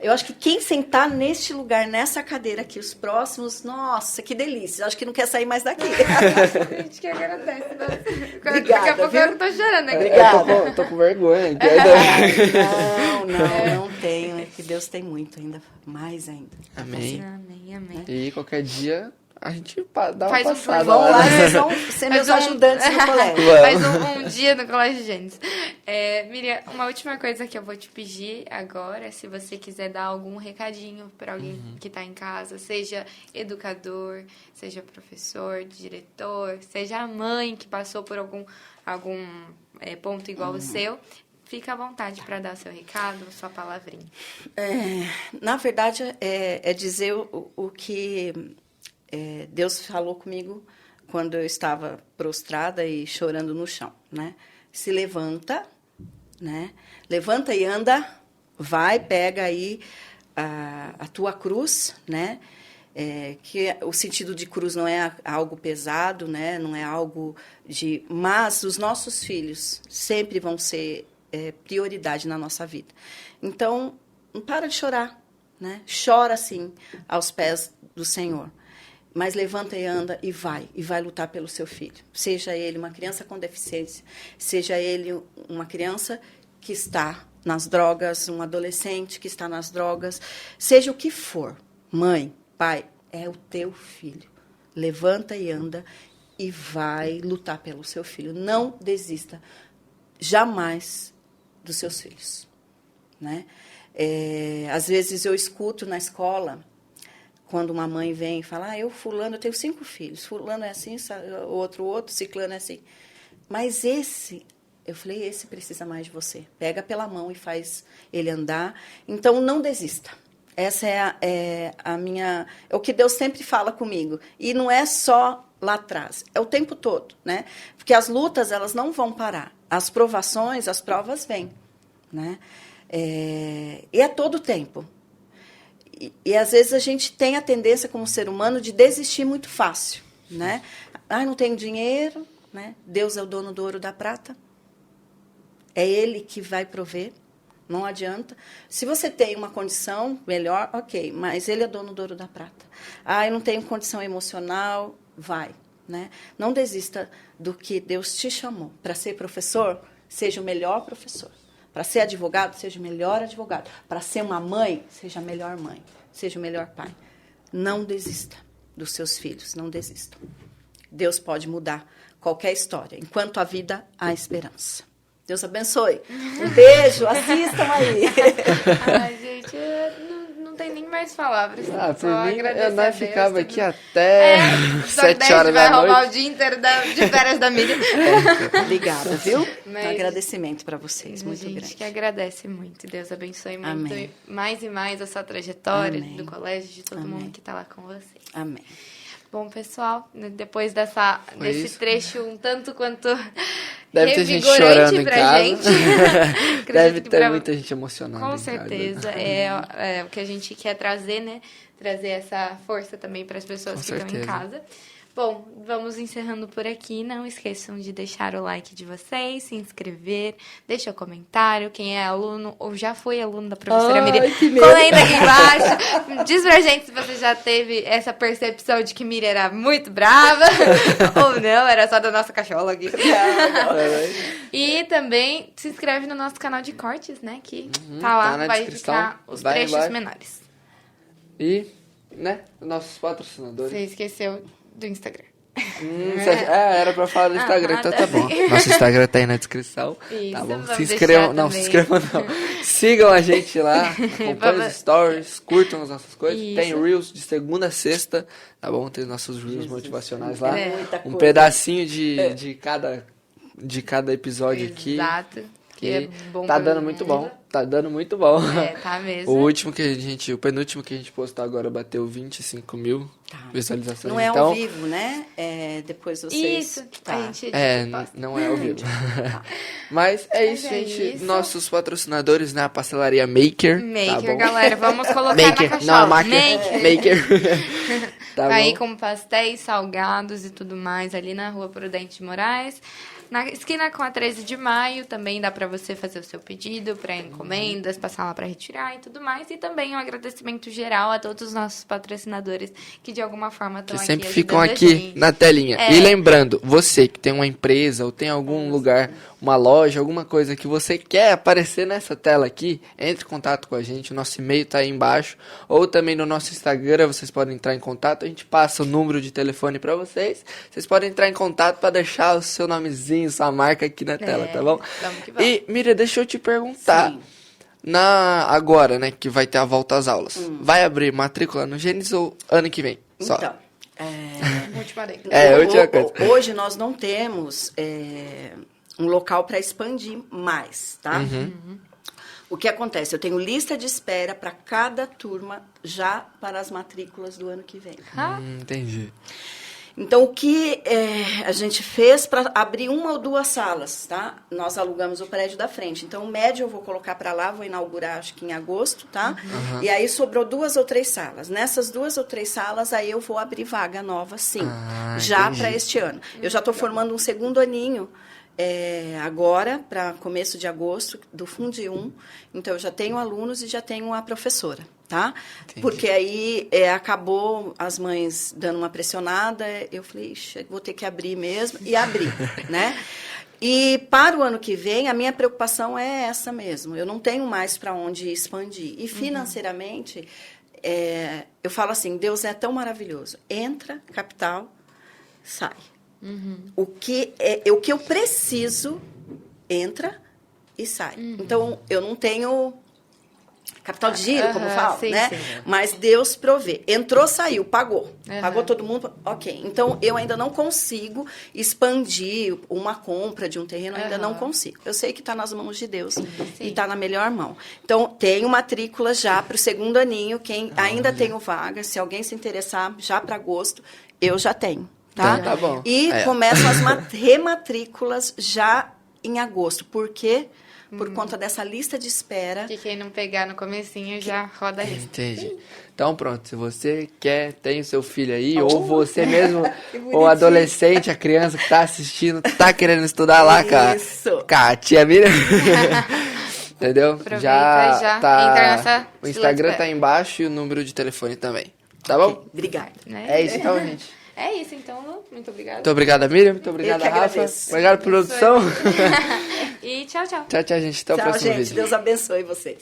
Eu acho que quem sentar neste lugar, nessa cadeira aqui, os próximos, nossa, que delícia. Eu acho que não quer sair mais daqui. A gente que agradece. Obrigada, Daqui a pouco viu? eu não tô chorando aqui. Obrigada. Eu tô com vergonha. Não tenho. É que Deus tem muito ainda, mais ainda. Amém. Amém, amém. E qualquer dia a gente dá uma Faz um passada. Vão lá, né? vocês vão ser meus ajudantes no colégio. Faz um dia no Colégio Gênesis. Miriam, uma última coisa que eu vou te pedir agora, se você quiser dar algum recadinho para alguém que está em casa, seja educador, seja professor, diretor, seja a mãe que passou por algum ponto igual o seu, fica à vontade para dar seu recado, sua palavrinha. Na verdade, é dizer o que Deus falou comigo quando eu estava prostrada e chorando no chão, né? Se levanta, né? Levanta e anda, vai, pega aí a tua cruz, né? Que o sentido de cruz não é algo pesado, né? Não é algo de... Mas os nossos filhos sempre vão ser prioridade na nossa vida. Então, não para de chorar, né? Chora, sim, aos pés do Senhor. Mas levanta e anda e vai lutar pelo seu filho. Seja ele uma criança com deficiência, seja ele uma criança que está nas drogas, um adolescente que está nas drogas, seja o que for, mãe, pai, é o teu filho. Levanta e anda e vai lutar pelo seu filho. Não desista jamais dos seus filhos, né? Às vezes eu escuto na escola, quando uma mãe vem e fala, eu tenho 5 filhos, fulano é assim, outro, ciclano é assim. Mas eu falei, esse precisa mais de você. Pega pela mão e faz ele andar. Então, não desista. Essa é o que Deus sempre fala comigo. E não é só lá atrás, é o tempo todo, né? Porque as lutas, elas não vão parar. As provações, as provas vêm, né? E é todo o tempo. E, às vezes, a gente tem a tendência, como ser humano, de desistir muito fácil, né? Não tenho dinheiro, né? Deus é o dono do ouro e da prata. É Ele que vai prover, não adianta. Se você tem uma condição melhor, ok, mas Ele é dono do ouro e da prata. Eu não tenho condição emocional, vai, né? Não desista do que Deus te chamou. Para ser professor, seja o melhor professor. Para ser advogado, seja o melhor advogado. Para ser uma mãe, seja a melhor mãe. Seja o melhor pai. Não desista dos seus filhos, não desista. Deus pode mudar qualquer história. Enquanto há vida, há esperança. Deus abençoe. Um beijo, assistam aí. Ai, gente, não tem nem mais palavras. Por só mim, agradecer a nós Deus, ficava tudo. aqui até Só 7 horas vai da roubar noite. o dia inteiro de férias da Miriam. Obrigada, viu? Mas- Um agradecimento para vocês, muito gente grande. que agradece muito. Deus abençoe muito Amém. mais e mais a sua trajetória Amém. do colégio, de todo Amém. mundo que está lá com você. Amém. Bom, pessoal, depois Foi desse isso. trecho um tanto quanto Deve ter gente revigorante chorando em pra casa. gente. Deve Acredito que ter pra- muita gente emocionada. Com em casa. certeza. É o que a gente quer trazer, né? Trazer essa força também para as pessoas Com que estão em certeza. casa. Bom, vamos encerrando por aqui. Não esqueçam de deixar o like de vocês, se inscrever, deixa o comentário. Quem é aluno ou já foi aluno da professora Miriam, que medo. comenta aqui embaixo. Diz pra gente se você já teve essa percepção de que Miriam era muito brava ou não, era só da nossa cachola aqui. E também se inscreve no nosso canal de cortes, né? Que tá lá, tá na vai descrição. ficar os Vai trechos embaixo. menores. E, né, nossos patrocinadores. Você esqueceu do Instagram. Era pra falar do Instagram, então tá bom. bem. Nosso Instagram tá aí na descrição. Isso, Tá bom. vamos Se deixar inscrevam. Não, também. se inscrevam não. Sigam a gente lá, acompanhem Vamos- os stories, curtam as nossas coisas. Isso. Tem Reels de segunda a sexta, tá bom? Tem nossos Reels motivacionais lá. É. Muita Um coisa. pedacinho de cada episódio aqui. Exato. Que é bom Tá pra dando todo muito mundo. bom. Tá dando muito bom. Tá mesmo. O penúltimo que a gente postou agora bateu 25 mil visualizações. Não é então, ao vivo, né? Depois vocês... Isso, Tá. a gente posta. não é ao vivo. Mas é isso, é gente. isso. Nossos patrocinadores, né? A pastelaria Maker. tá Maker, bom? galera, vamos colocar Maker, na não, caixola. Maker. Tá Tá aí bom? com pastéis, salgados e tudo mais ali na rua Prudente de Moraes. Na esquina com a 13 de maio, também dá pra você fazer o seu pedido para encomendas, passar lá pra retirar e tudo mais. E também um agradecimento geral a todos os nossos patrocinadores que de alguma forma estão Que aqui sempre ficam ajudando a aqui gente. na telinha. É. E lembrando, você que tem uma empresa ou tem algum lugar, uma loja, alguma coisa que você quer aparecer nessa tela aqui, entre em contato com a gente. O nosso e-mail tá aí embaixo. Ou também no nosso Instagram, vocês podem entrar em contato. A gente passa o número de telefone pra vocês. Vocês podem entrar em contato pra deixar o seu nomezinho, sua marca aqui na tela, tá bom? Vamos que vamos. E, Miriam, deixa eu te perguntar. Sim. Agora, né, que vai ter a volta às aulas. Vai abrir matrícula no Gênesis ou ano que vem? Só. Então, Última dica. última coisa. hoje nós não temos um local para expandir mais, tá? O que acontece? Eu tenho lista de espera para cada turma já para as matrículas do ano que vem. Entendi. Então, o que a gente fez para abrir uma ou duas salas, tá? Nós alugamos o prédio da frente. Então, o médio eu vou colocar para lá, vou inaugurar, acho que em agosto, tá? E aí sobrou 2 ou 3 salas. Nessas 2 ou 3 salas, aí eu vou abrir vaga nova, sim. Já para este ano. Eu já estou formando um segundo aninho, agora, para começo de agosto, do Fundi 1. Então, eu já tenho alunos e já tenho a professora, tá? Entendi. Porque aí acabou as mães dando uma pressionada, eu falei, ixi, vou ter que abrir mesmo, e abri, né? E para o ano que vem, a minha preocupação é essa mesmo, eu não tenho mais para onde expandir. E financeiramente, eu falo assim, Deus é tão maravilhoso, entra, capital, sai. O que eu preciso, entra e sai. Então, eu não tenho capital de giro, como falo, sim, né? sim. Mas Deus provê. Entrou, saiu, pagou. Pagou todo mundo, ok. Então, eu ainda não consigo expandir uma compra de um terreno, ainda não consigo. Eu sei que está nas mãos de Deus e está na melhor mão. Então, tenho matrícula já para o segundo aninho. Quem ainda tenho vaga, se alguém se interessar, já para agosto, eu já tenho. Tá? Então, tá bom. E começam as rematrículas já em agosto. Por quê? Por conta dessa lista de espera. Que quem não pegar no comecinho já roda a lista. Entendi. Então, pronto, se você tem o seu filho aí, ou você mesmo, ou adolescente, a criança que tá assistindo, tá querendo estudar lá, cara. Isso. Cara, a tia Miriam. Entendeu? Aproveita e já entra nessa O Instagram fila de tá embaixo e o número de telefone também. Tá bom? Obrigada. Né? É isso então, gente. É isso, então, Lu. Muito obrigada. Muito obrigada, Miriam. Muito obrigada, que Rafa. agradeço. Obrigado, produção. E tchau, tchau. Tchau, tchau, gente. Até o Tchau, próximo gente. vídeo. Deus abençoe vocês.